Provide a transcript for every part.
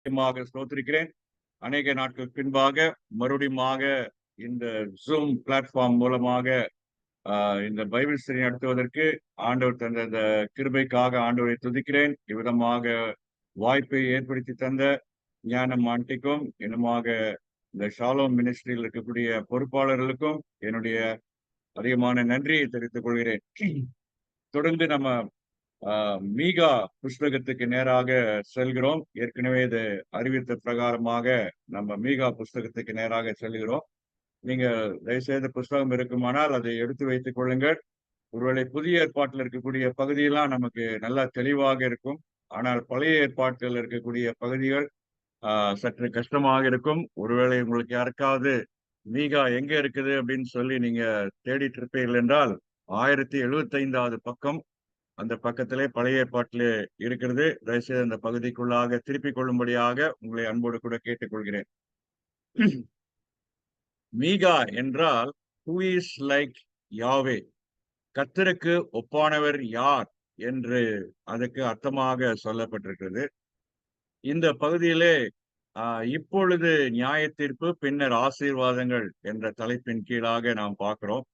ஸ்தோத்திரிக்கிறேன். அநேக நாட்கள் பின்பாக மறுபடியுமாக இந்த ஜூம் பிளாட்ஃபார்ம் மூலமாக இந்த பைபிள் ஸ்டடி நடத்துவதற்கு ஆண்டவர் தந்த இந்த கிருபைக்காக ஆண்டவரை துதிக்கிறேன். இவ்விதமாக வாய்ப்பை ஏற்படுத்தி தந்த ஞானம் ஆண்டிக்கும் இன்னுமாக இந்த ஷாலோம் மினிஸ்ட்ரியில் இருக்கக்கூடிய பொறுப்பாளர்களுக்கும் என்னுடைய அதிகமான நன்றியை தெரிவித்துக் கொள்கிறேன். தொடர்ந்து நம்ம மீகா புஸ்தகத்துக்கு நேராக செல்கிறோம். ஏற்கனவே இது அறிவித்த பிரகாரமாக நம்ம மீகா புஸ்தகத்துக்கு நேராக செல்கிறோம். நீங்க தயவுசெய்து புஸ்தகம் இருக்குமானால் அதை எடுத்து வைத்துக் கொள்ளுங்கள். ஒருவேளை புதிய ஏற்பாட்டில் இருக்கக்கூடிய பகுதியெல்லாம் நமக்கு நல்லா தெளிவாக இருக்கும். ஆனால் பழைய ஏற்பாட்டில் இருக்கக்கூடிய பகுதிகள் சற்று கஷ்டமாக இருக்கும். ஒருவேளை உங்களுக்கு யாருக்காவது மீகா எங்க இருக்குது அப்படின்னு சொல்லி நீங்க தேடிட்டு இருப்பீர்கள் என்றால் 1075வது பக்கம் அந்த பக்கத்திலே பழைய ஏற்பாட்டிலே இருக்கிறது. தயவுசெய்து அந்த பகுதிக்குள்ளாக திருப்பிக் கொள்ளும்படியாக உங்களை அன்போடு கூட கேட்டுக்கொள்கிறேன். மீகா என்றால் ஹூ இஸ் லைக் யாவே, கர்த்தருக்கு ஒப்பானவர் யார் என்று அதுக்கு அர்த்தமாக சொல்லப்பட்டிருக்கிறது. இந்த பகுதியிலே இப்பொழுது நியாய தீர்ப்பு பின்னர் ஆசீர்வாதங்கள் என்ற தலைப்பின் கீழாக நாம் பார்க்கிறோம்.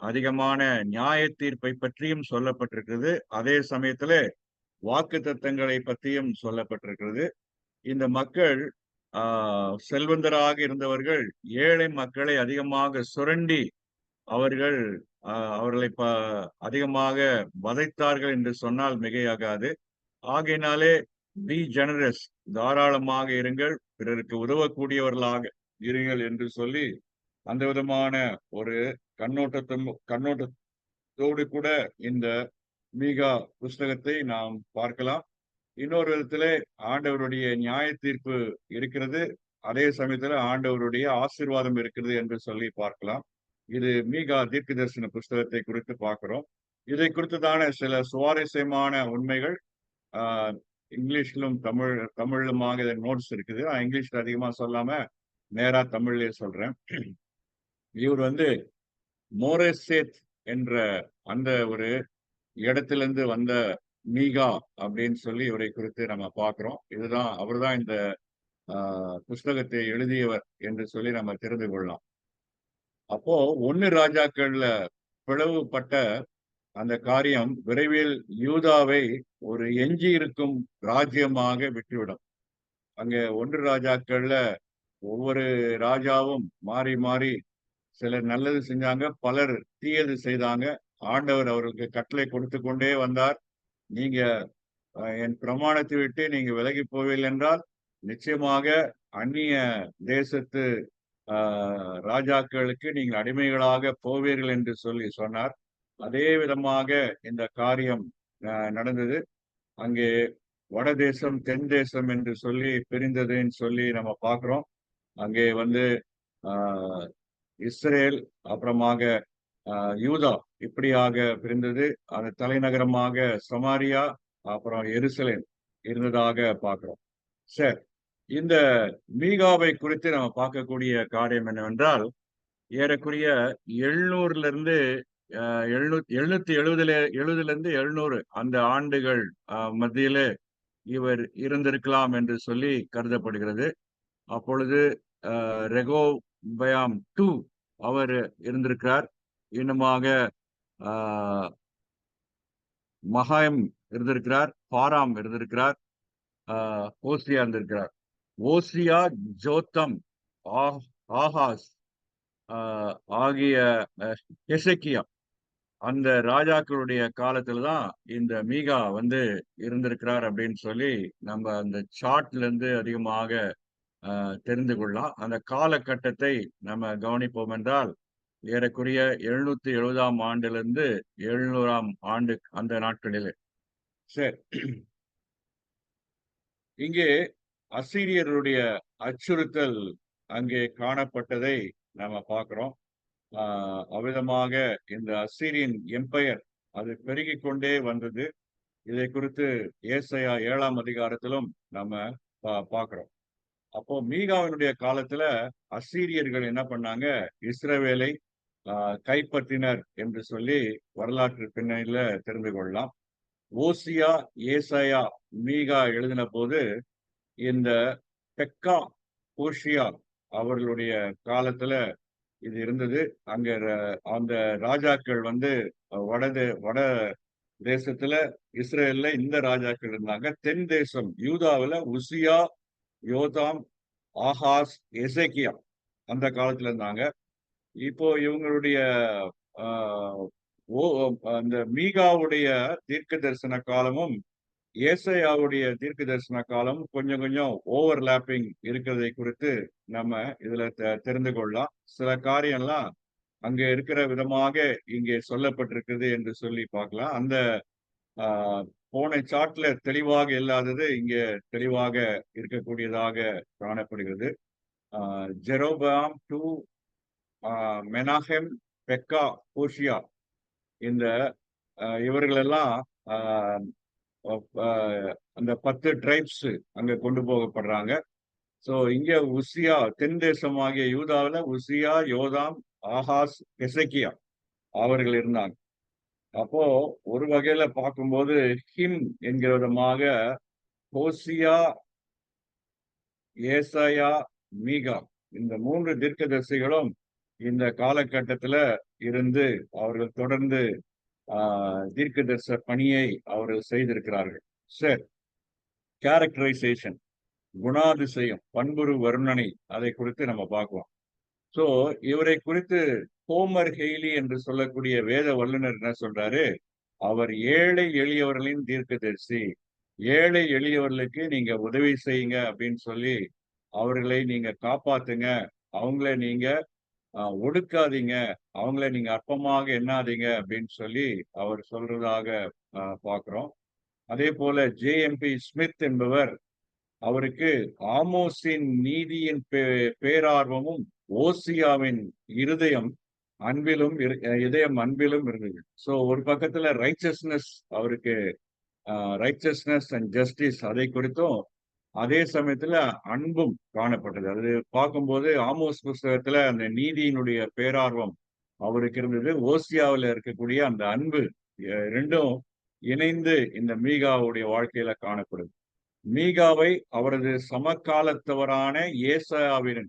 அதிகமான நியாய தீர்ப்பை பற்றியும் சொல்லப்பட்டிருக்கிறது. அதே சமயத்திலே வாக்குத்தத்தங்களை பற்றியும் சொல்லப்பட்டிருக்கிறது. இந்த மக்கள் செல்வந்தராக இருந்தவர்கள் ஏழை மக்களை அதிகமாக சுரண்டி அவர்கள் அவர்களை அதிகமாக வதைத்தார்கள் என்று சொன்னால் மிகையாகாது. ஆகையினாலே பி ஜெனரஸ், தாராளமாக இருங்கள், பிறருக்கு உதவக்கூடியவர்களாக இருங்கள் என்று சொல்லி அந்த விதமான ஒரு கண்ணோட்டத்தோடு கூட இந்த மீகா புஸ்தகத்தை நாம் பார்க்கலாம். இன்னொரு விதத்திலே ஆண்டவருடைய நியாய தீர்ப்பு இருக்கிறது, அதே சமயத்துல ஆண்டவருடைய ஆசீர்வாதம் இருக்கிறது என்று சொல்லி பார்க்கலாம். இது மீகா தீர்க்க தரிசன புஸ்தகத்தை குறித்து பார்க்கிறோம். இதை குறித்துதான சில சுவாரஸ்யமான உண்மைகள் இங்கிலீஷ்லும் தமிழ்லுமாக நோட்ஸ் இருக்குது. இங்கிலீஷ்ல அதிகமா சொல்லாம நேரா தமிழ்லயே சொல்றேன். இவர் மோரேசேத் என்ற அந்த ஒரு இடத்திலிருந்து வந்த மீகா அப்படின்னு சொல்லி இவரை குறித்து நம்ம பார்க்கிறோம். அவர்தான் இந்த புஸ்தகத்தை எழுதியவர் என்று சொல்லி நம்ம தெரிந்து கொள்ளலாம். அப்போ 1 ராஜாக்கள்ல பிளவுபட்ட அந்த காரியம் விரைவில் யூதாவை ஒரு எஞ்சி இருக்கும் ராஜ்யமாக விட்டுவிடும். அங்க 1 ராஜாக்கள்ல ஒவ்வொரு ராஜாவும் மாறி மாறி சிலர் நல்லது செஞ்சாங்க, பலர் தீயது செய்தாங்க. ஆண்டவர் அவர்களுக்கு கட்டளை கொடுத்து கொண்டே வந்தார். நீங்க என் பிரமாணத்தை விட்டு நீங்க விலகி போவீர்கள் என்றால் நிச்சயமாக அந்நிய தேசத்து ராஜாக்களுக்கு நீங்கள் அடிமைகளாக போவீர்கள் என்று சொல்லி சொன்னார். அதே விதமாக இந்த காரியம் நடந்தது. அங்கே வடதேசம் தென் தேசம் என்று சொல்லி பிரிந்ததுன்னு சொல்லி நம்ம பார்க்கிறோம். அங்கே இஸ்ரேல், அப்புறமாக யூதா இப்படியாக பிரிந்தது. அது தலைநகரமாக சமாரியா, அப்புறம் எருசலேம் இருந்ததாக பார்க்கிறோம். சரி, இந்த மீகாவை குறித்து நம்ம பார்க்கக்கூடிய காரியம் என்னவென்றால், ஏறக்குறைய 700 இருந்து 700 அந்த ஆண்டுகள் மத்தியிலே இவர் இருந்திருக்கலாம் என்று சொல்லி கருதப்படுகிறது. அப்பொழுது ரெகோபயாம் 2 அவர் இருந்திருக்கிறார். இன்னுமாக மகாயம் இருந்திருக்கிறார், பாராம் இருந்திருக்கிறார், ஓசியா இருந்திருக்கிறார். ஓசியா, ஜோத்தம், ஆகாஸ் ஆகிய எசேக்கியா அந்த ராஜாக்களுடைய காலத்துலதான் இந்த மீகா இருந்திருக்கிறார் அப்படின்னு சொல்லி நம்ம அந்த சார்ட்ல இருந்து அதிகமாக தெரிந்து கொள்ளலாம். அந்த காலகட்டத்தை நம்ம கவனிப்போம் என்றால் ஏறக்குறைய 770ஆம் ஆண்டிலிருந்து 700ஆம் ஆண்டு அந்த நாட்களிலே. சரி, இங்கே அசீரியருடைய அச்சுறுத்தல் அங்கே காணப்பட்டதை நாம பார்க்கிறோம். அவ்விதமாக இந்த அசீரியன் எம்பையர் அது பெருகிக் கொண்டே வந்தது. இதை குறித்து ஏசாயா 7ஆம் அதிகாரத்திலும் நம்ம பார்க்கிறோம். அப்போ மீகாவினுடைய காலத்துல அசீரியர்கள் என்ன பண்ணாங்க, இஸ்ரவேலை கைப்பற்றினர் என்று சொல்லி வரலாற்று பின்னணியில தெரிந்து கொள்ளலாம். ஓசியா, ஏசாயா, மீகா எழுதின போது இந்த பெக்கா போஷியா அவர்களுடைய காலத்துல இது இருந்தது. அங்க அந்த ராஜாக்கள் வந்து வட தேசத்துல இஸ்ரேல்ல இந்த ராஜாக்கள் இருந்தாங்க. தென் தேசம் யூதாவுல உசியா, யோதாம், ஆகாஸ், எசேக்கியா அந்த காலத்துல இருந்தாங்க. இப்போ இவங்களுடைய ஆஹ், அந்த மீகாவுடைய தீர்க்க தரிசன காலமும் ஏசாயாவுடைய தீர்க்க தரிசன காலம் கொஞ்சம் கொஞ்சம் ஓவர்லாப்பிங் இருக்கிறதை குறித்து நம்ம இதுல தெரிந்து கொள்ளலாம். சில காரியம்லாம் அங்க இருக்கிற விதமாக இங்கே சொல்லப்பட்டிருக்கிறது என்று சொல்லி பார்க்கலாம். அந்த ஆஹ், போன சார்ட்ல தெளிவாக இல்லாதது இங்க தெளிவாக இருக்கக்கூடியதாக காணப்படுகிறது. ஜெரோபாம் டு மெனாஹெம், பெக்கா, ஹோஷியா இந்த இவர்களெல்லாம் ஆஹ், அந்த 10 ட்ரைப்ஸ் அங்க கொண்டு போகப்படுறாங்க. சோ இங்க உசியா தென் தேசமாகிய யூதாவில உசியா, யோதாம், ஆகாஸ், எசேக்கியா அவர்கள் இருந்தாங்க. அப்போ ஒரு வகையில பார்க்கும்போது ஹிம் என்கிற விதமாக ஹோசியா, ஏசாயா, மீகா இந்த 3 தீர்க்கதரிசிகளும் இந்த காலகட்டத்துல இருந்து அவர்கள் தொடர்ந்து தீர்க்கதரிச பணியை அவர்கள் செய்திருக்கிறார்கள். சரி, கேரக்டரைசேஷன், குணாதிசயம், பண்புரு வர்ணனை அதை குறித்து நம்ம பார்க்கலாம். சோ இவரை குறித்து ஹோமர் ஹெய்லி என்று சொல்லக்கூடிய வேத வல்லுநர் என்ன சொல்றாரு? அவர் ஏழை எளியவர்களின் தீர்க்கதரிசி. ஏழை எளியவர்களுக்கு நீங்க உதவி செய்யுங்க அப்படின்னு சொல்லி அவர்களை நீங்க காப்பாத்துங்க, அவங்கள நீங்க ஒடுக்காதீங்க, அவங்கள நீங்க அற்பமாக எண்ணாதீங்க அப்படின்னு சொல்லி அவர் சொல்றதாக பார்க்கிறோம். அதே போல ஜே.எம்.பி. ஸ்மித் என்பவர் அவருக்கு ஆமோஸின் நீதியின் பேரார்வமும் ஓசியாவின் இருதயம் இதயம் அன்பிலும் இருந்தது. சோ ஒரு பக்கத்துல ரைச்சஸ்னஸ் அவருக்கு ரைச்சஸ்னஸ் அண்ட் ஜஸ்டிஸ் அதை குறித்தும் அதே சமயத்துல அன்பும் காணப்பட்டது. அது பார்க்கும்போது ஆமோஸ் புஸ்தகத்துல அந்த நீதியினுடைய பேரார்வம் அவருக்கு இருந்தது. ஓசியாவில் இருக்கக்கூடிய அந்த அன்பு ரெண்டும் இணைந்து இந்த மீகாவுடைய வாழ்க்கையில காணப்படுது. மீகாவை அவரது சமகாலத்தவரான ஏசாயாவின்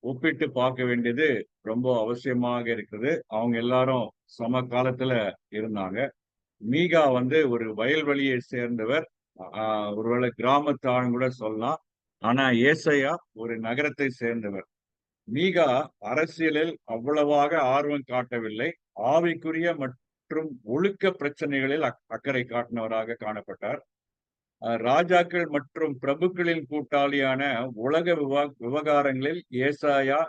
ஒப்பிட்டு பார்க்க வேண்டியது ரொம்ப அவசியமாக இருக்குது. அவங்க எல்லாரும் சமகாலத்துல இருந்தாங்க. மீகா வந்து ஒரு வயல்வெளியை சேர்ந்தவர், ஒருவேளை கிராமத்தான்னு கூட சொல்லலாம். ஆனா ஏசாயா ஒரு நகரத்தை சேர்ந்தவர். மீகா அரசியலில் அவ்வளவாக ஆர்வம் காட்டவில்லை. ஆவிக்குரிய மற்றும் ஒழுக்க பிரச்சனைகளில் அக்கறை காட்டினவராக காணப்பட்டார். ராஜாக்கள் மற்றும் பிரபுக்களின் கூட்டாளியான உலக விவகாரங்களில் ஏசாயா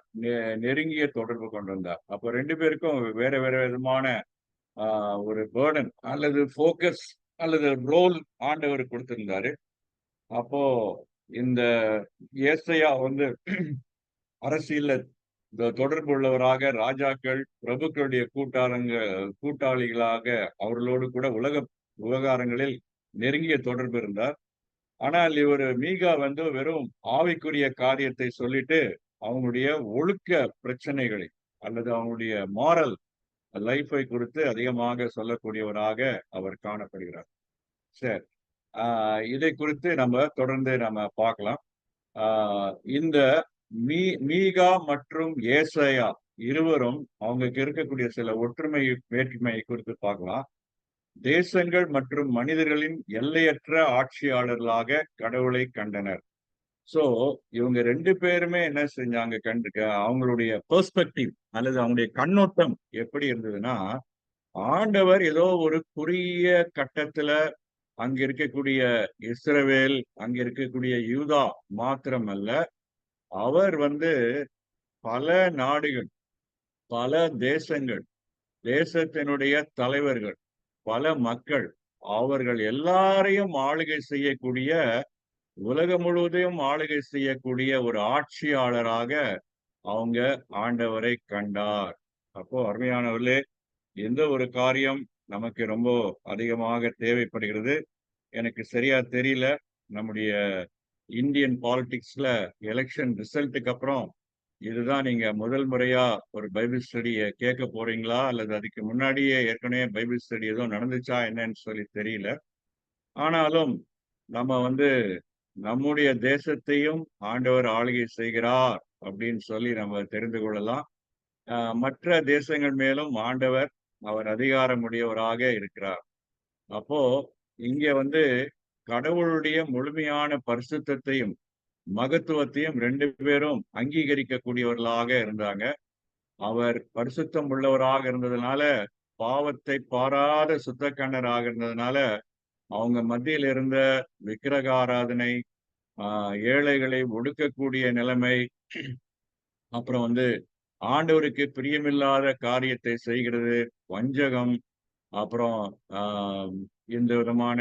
நெருங்கிய தொடர்பு கொண்டிருந்தார். அப்போ 2 பேருக்கும் வேற வேற விதமான ஒரு பேர்டன் அல்லது போக்கஸ் அல்லது ரோல் ஆண்டவர் கொடுத்திருந்தாரு. அப்போ இந்த ஏசாயா வந்து அரசியல்ல தொடர்பு உள்ளவராக ராஜாக்கள் பிரபுக்களுடைய கூட்டாளிகளாக அவர்களோடு கூட உலக விவகாரங்களில் நெருங்கிய தொடர்பு இருந்தார். ஆனால் இவர் மீகா வந்து வெறும் ஆவிக்குரிய காரியத்தை சொல்லிட்டு அவங்களுடைய ஒழுக்க பிரச்சனைகளை அல்லது அவங்களுடைய மாரல் லைஃபை குறித்து அதிகமாக சொல்லக்கூடியவராக அவர் காணப்படுகிறார். சரி, இதை குறித்து நம்ம தொடர்ந்து நம்ம பார்க்கலாம். இந்த மீகா மற்றும் ஏசாயா இருவரும் அவங்களுக்கு இருக்கக்கூடிய சில ஒற்றுமை வேற்றுமை குறித்து பார்க்கலாம். தேசங்கள் மற்றும் மனிதர்களின் எல்லையற்ற ஆட்சியாளர்களாக கடவுளை கண்டனர். சோ இவங்க 2 பேருமே என்ன செஞ்சாங்க அவங்களுடைய பெர்ஸ்பெக்டிவ் அல்லது அவங்களுடைய கண்ணோட்டம் எப்படி இருந்ததுன்னா, ஆண்டவர் ஏதோ ஒரு குறுகிய கட்டத்துல அங்க இருக்கக்கூடிய இஸ்ரவேல், அங்க இருக்கக்கூடிய யூதா மாத்திரமல்ல, அவர் வந்து பல நாடுகள், பல தேசங்கள், தேசத்தினுடைய தலைவர்கள், பல மக்கள், அவர்கள் எல்லாரையும் ஆளுகை செய்யக்கூடிய, உலகம் முழுவதையும் ஆளுகை செய்யக்கூடிய ஒரு ஆட்சியாளராக அவங்க ஆண்டவரை கண்டார். அப்போ அருமையானவர்களே, எந்த ஒரு காரியம் நமக்கு ரொம்ப அதிகமாக தேவைப்படுகிறது, எனக்கு சரியா தெரியல. நம்முடைய இந்தியன் பாலிடிக்ஸ்ல எலெக்ஷன் ரிசல்ட்டுக்கு அப்புறம் இதுதான் நீங்க முதல் முறையா ஒரு பைபிள் ஸ்டடிய கேட்க போறீங்களா அல்லது அதுக்கு முன்னாடியே ஏற்கனவே பைபிள் ஸ்டடி எதுவும் நடந்துச்சா என்னன்னு சொல்லி தெரியல. ஆனாலும் நம்ம வந்து நம்முடைய தேசத்தையும் ஆண்டவர் ஆளுகை செய்கிறார் அப்படின்னு சொல்லி நம்ம தெரிந்து கொள்ளலாம். மற்ற தேசங்கள் மேலும் ஆண்டவர் அவர் அதிகாரமுடையவராக இருக்கிறார். அப்போ இங்க வந்து கடவுளுடைய முழுமையான பரிசுத்தத்தையும் மகத்துவத்தையும் 2 பேரும் அங்கீகரிக்கக்கூடியவர்களாக இருந்தாங்க. அவர் பரிசுத்தம் உள்ளவராக இருந்ததுனால, பாவத்தை பாராத சுத்தக்கண்ணராக இருந்ததுனால, அவங்க மத்தியில் இருந்த விக்கிரக ஆராதனை, ஏழைகளை ஒடுக்கக்கூடிய நிலைமை, அப்புறம் வந்து ஆண்டவருக்கு பிரியமில்லாத காரியத்தை செய்கிறது, வஞ்சகம், அப்புறம் இந்த விதமான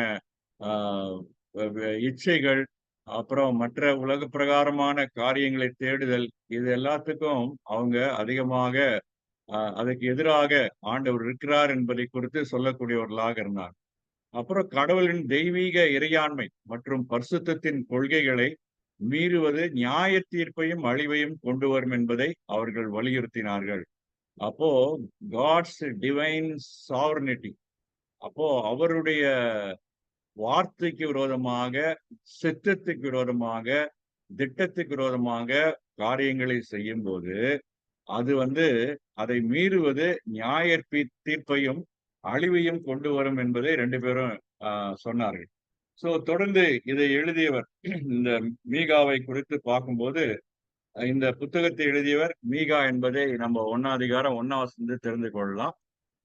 ஆ இச்சைகள், அப்புறம் மற்ற உலக பிரகாரமான காரியங்களை தேடுதல், இது எல்லாத்துக்கும் அவங்க அதிகமாக அதற்கு எதிராக ஆண்டவர் இருக்கிறார் என்பதை குறித்து சொல்லக்கூடியவர்களாக இருந்தார். அப்புறம் கடவுளின் தெய்வீக இறையாண்மை மற்றும் பரிசுத்தத்தின் கொள்கைகளை மீறுவது நியாய தீர்ப்பையும் அழிவையும் கொண்டு வரும் என்பதை அவர்கள் வலியுறுத்தினார்கள். அப்போ காட்ஸ் டிவைன் சாவர்னிட்டி, அப்போ அவருடைய வார்த்தைக்கு விரோதமாக, சித்தத்துக்கு விரோதமாக, திட்டத்துக்கு விரோதமாக காரியங்களை செய்யும்போது, அது வந்து அதை மீறுவது நியாய தீர்ப்பையும், அழிவையும் கொண்டு வரும் என்பதை 2 பேரும் சொன்னார்கள். தொடர்ந்து இதை எழுதியவர் இந்த மீகாவை குறித்து பார்க்கும்போது, இந்த புத்தகத்தை எழுதியவர் மீகா என்பதை நம்ம 1ஆம் அதிகாரம் 1ஆம் வசனத்திலிருந்து தெரிந்து கொள்ளலாம்.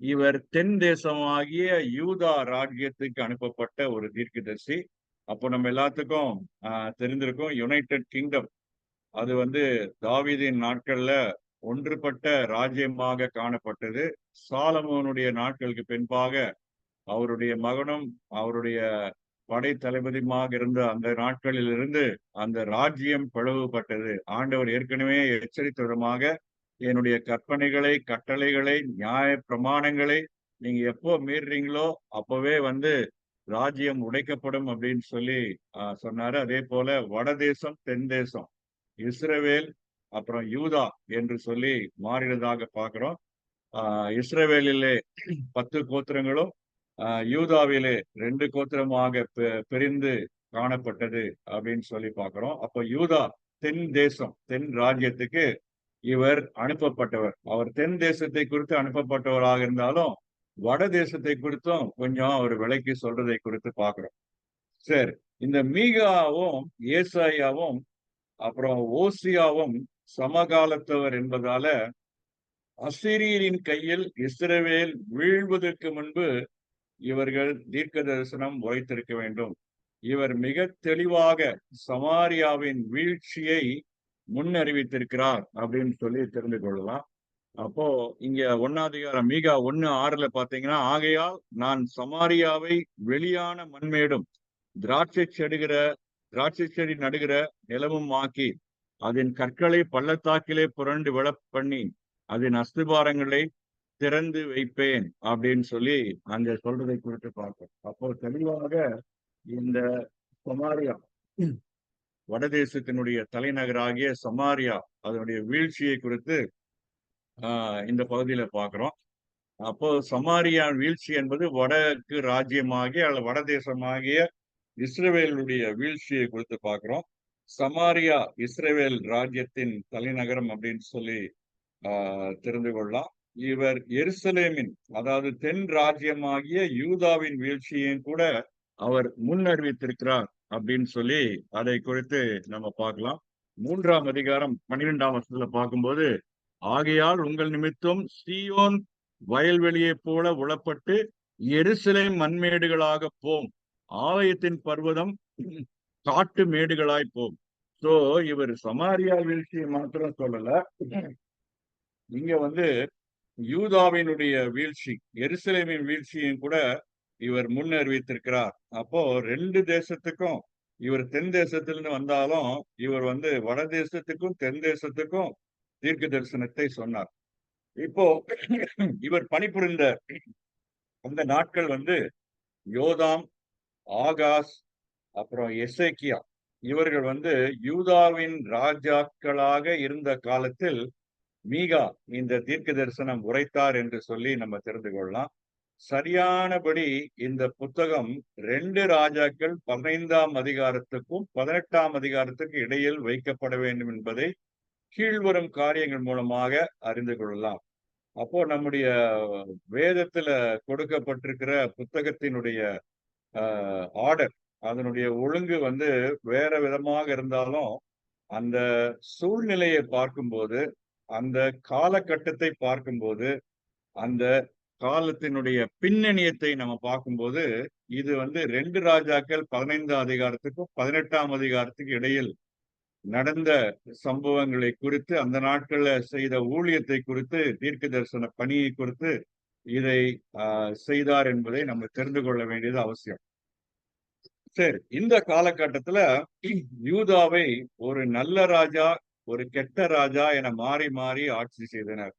இவர் தென் தேசமாகிய யூதா ராஜ்யத்துக்கு அனுப்பப்பட்ட ஒரு தீர்க்கதரிசி. அப்போ நம்ம எல்லாத்துக்கும் தெரிந்திருக்கும், யுனைடெட் கிங்டம் அது வந்து தாவீதின் நாட்கள்ல ஒன்றுபட்ட ராஜ்யமாக காணப்பட்டது. சாலமோனுடைய நாட்களுக்கு பின்பாக அவருடைய மகனும் அவருடைய படை தளபதியுமாக இருந்த அந்த நாட்களில் இருந்து அந்த ராஜ்யம் பிளவுபட்டது. ஆண்டவர் ஏற்கனவே எச்சரித்த விதமாக, என்னுடைய கற்பனைகளை, கட்டளைகளை, நியாய பிரமாணங்களை நீங்க எப்போ மீறுறீங்களோ அப்பவே வந்து ராஜ்யம் உடைக்கப்படும் அப்படின்னு சொல்லி சொன்னாரு. அதே போல வடதேசம், தென் தேசம், இஸ்ரவேல், அப்புறம் யூதா என்று சொல்லி மாறினதாக பார்க்கிறோம். இஸ்ரவேலிலே 10 கோத்திரங்களும், யூதாவிலே 2 கோத்திரமாக பிரிந்து காணப்பட்டது அப்படின்னு சொல்லி பார்க்கிறோம். அப்ப யூதா தென் தேசம், தென் ராஜ்யத்துக்கு இவர் அனுப்பப்பட்டவர். அவர் தென் தேசத்தை குறித்து அனுப்பப்பட்டவராக இருந்தாலும், வட தேசத்தை குறித்தும் கொஞ்சம் அவர் விளக்கி சொல்றதை குறித்து பார்க்கிறோம். சரி, இந்த மீகாவும் ஏசாயாவும் அப்புறம் ஓசியாவும் சமகாலத்தவர் என்பதால, அசீரியரின் கையில் இஸ்ரவேல் வீழ்வதற்கு முன்பு இவர்கள் தீர்க்க தரிசனம் உரைத்திருக்க வேண்டும். இவர் மிக தெளிவாக சமாரியாவின் வீழ்ச்சியை முன்னறிவித்திருக்கிறார் அப்படின்னு சொல்லி தெரிந்து கொள்ளலாம். அப்போ இங்க 1ஆம் அதிகாரம் மீகா 1:6 பாத்தீங்கன்னா, ஆகையால் நான் சமாரியாவை வெளியான மண்மேடும் திராட்சை செடி நடுகிற நிலமும் ஆக்கி, அதன் கற்களை பள்ளத்தாக்கிலே புரண்டு விழ பண்ணி, அதன் அஸ்திபாரங்களை திறந்து வைப்பேன் அப்படின்னு சொல்லி அங்க சொல்றதை குறித்து பார்ப்போம். அப்போ தெளிவாக இந்த சமாரியா, வடதேசத்தினுடைய தலைநகராகிய சமாரியா, அதனுடைய வீழ்ச்சியை குறித்து இந்த பகுதியில பார்க்கிறோம். அப்போ சமாரியா வீழ்ச்சி என்பது வடக்கு ராஜ்யமாகிய அல்லது வடதேசமாகிய இஸ்ரவேலுடைய வீழ்ச்சியை குறித்து பார்க்கிறோம். சமாரியா இஸ்ரவேல் ராஜ்யத்தின் தலைநகரம் அப்படின்னு சொல்லி தெரிந்து கொள்ளலாம். இவர் எருசலேமின், அதாவது தென் ராஜ்யமாகிய யூதாவின் வீழ்ச்சியையும் கூட அவர் முன்னறிவித்திருக்கிறார் அப்படின்னு சொல்லி அதை குறித்து நம்ம பார்க்கலாம். 3ஆம் அதிகாரம் 12ஆம் வசனத்துல பார்க்கும்போது, ஆகையால் உங்கள் நிமித்தம் சீயோன் வயல்வெளியை போல உளப்பட்டு எருசலேம் மண்மேடுகளாக போம், ஆலயத்தின் பர்வதம் காட்டு மேடுகளாய் போம். இவர் சமாரியா வீழ்ச்சியை மாத்திரம் சொல்லல, இங்க வந்து யூதாவினுடைய வீழ்ச்சி, எருசலேமின் வீழ்ச்சியும் கூட இவர் முன்னறிவித்திருக்கிறார். அப்போ 2 தேசத்துக்கும், இவர் தென் தேசத்திலிருந்து வந்தாலும் இவர் வந்து வட தேசத்துக்கும் தென் தேசத்துக்கும் தீர்க்க தரிசனத்தை சொன்னார். இப்போ இவர் பணிபுரிந்த அந்த நாட்கள் வந்து யோதாம், ஆகாஸ், அப்புறம் எசேக்கியா, இவர்கள் வந்து யூதாவின் ராஜாக்களாக இருந்த காலத்தில் மீகா இந்த தீர்க்க தரிசனம் உரைத்தார் என்று சொல்லி நம்ம தெரிந்து கொள்ளலாம். சரியானபடி இந்த புத்தகம் 2 ராஜாக்கள் 15ஆம் அதிகாரத்துக்கும் 18ஆம் அதிகாரத்துக்கு இடையில் வைக்கப்பட வேண்டும் என்பதை கீழ்வரும் காரியங்கள் மூலமாக அறிந்து கொள்ளலாம். அப்போ நம்முடைய வேதத்துல கொடுக்கப்பட்டிருக்கிற புத்தகத்தினுடைய ஆர்டர், அதனுடைய ஒழுங்கு வேற விதமாக இருந்தாலும், அந்த சூழ்நிலையை பார்க்கும்போது, அந்த காலகட்டத்தை பார்க்கும்போது, அந்த காலத்தினுடைய பின்னணியத்தை நம்ம பார்க்கும்போது, இது 2 ராஜாக்கள் 15ஆம் அதிகாரத்துக்கும் 18ஆம் அதிகாரத்துக்கு இடையில் நடந்த சம்பவங்களை குறித்து, அந்த நாட்கள்ல செய்த ஊழியத்தை குறித்து, தீர்க்க தரிசன பணியை குறித்து இதை செய்தார் என்பதை நம்ம தெரிந்து கொள்ள வேண்டியது அவசியம். சரி, இந்த காலகட்டத்துல யூதாவை ஒரு நல்ல ராஜா, ஒரு கெட்ட ராஜா என மாறி மாறி ஆட்சி செய்தனர்.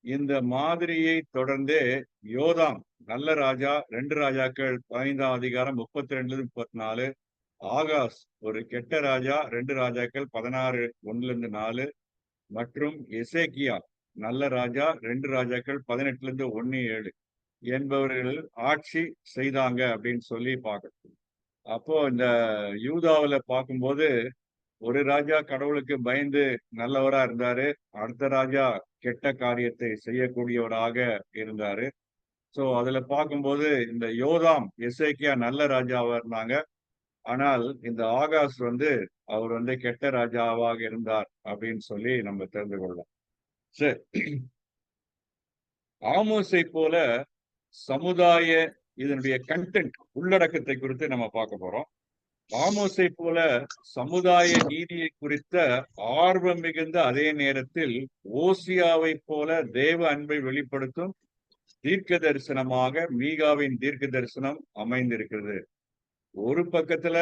இந்த மாதிரியை தொடர்ந்தே யோதாம் நல்ல ராஜா, 2 ராஜாக்கள் 15ஆம் அதிகாரம் 32-34. ஆகாஸ் ஒரு கெட்ட ராஜா, 2 ராஜாக்கள் 16 1-4. மற்றும் எசேக்கியா நல்ல ராஜா, 2 ராஜாக்கள் 18-1-7 என்பவர்கள் ஆட்சி செய்தாங்க அப்படின்னு சொல்லி பார்க்கணும். அப்போ இந்த யூதாவுல பார்க்கும்போது ஒரு ராஜா கடவுளுக்கு பயந்து நல்லவரா இருந்தாரு, அடுத்த ராஜா கெட்ட காரியத்தை செய்யக்கூடியவராக இருந்தாரு. சோ அதுல பார்க்கும்போது இந்த யோதாம் எசேக்கியா நல்ல ராஜாவா இருந்தாங்க. ஆனால் இந்த ஆகாஸ் அவர் கெட்ட ராஜாவாக இருந்தார் அப்படின்னு சொல்லி நம்ம தெரிந்து கொள்ளலாம். சரி, ஆமோஸை போல சமுதாய இதனுடைய கண்டென்ட், உள்ளடக்கத்தை குறித்து நம்ம பார்க்க போறோம். ஆமோஸை போல சமுதாய நீதியை குறித்த ஆர்வம் மிகுந்த அதே நேரத்தில் ஓசியாவை போல தேவ அன்பை வெளிப்படுத்தும் தீர்க்க தரிசனமாக மீகாவின் தீர்க்க தரிசனம் அமைந்திருக்கிறது. ஒரு பக்கத்துல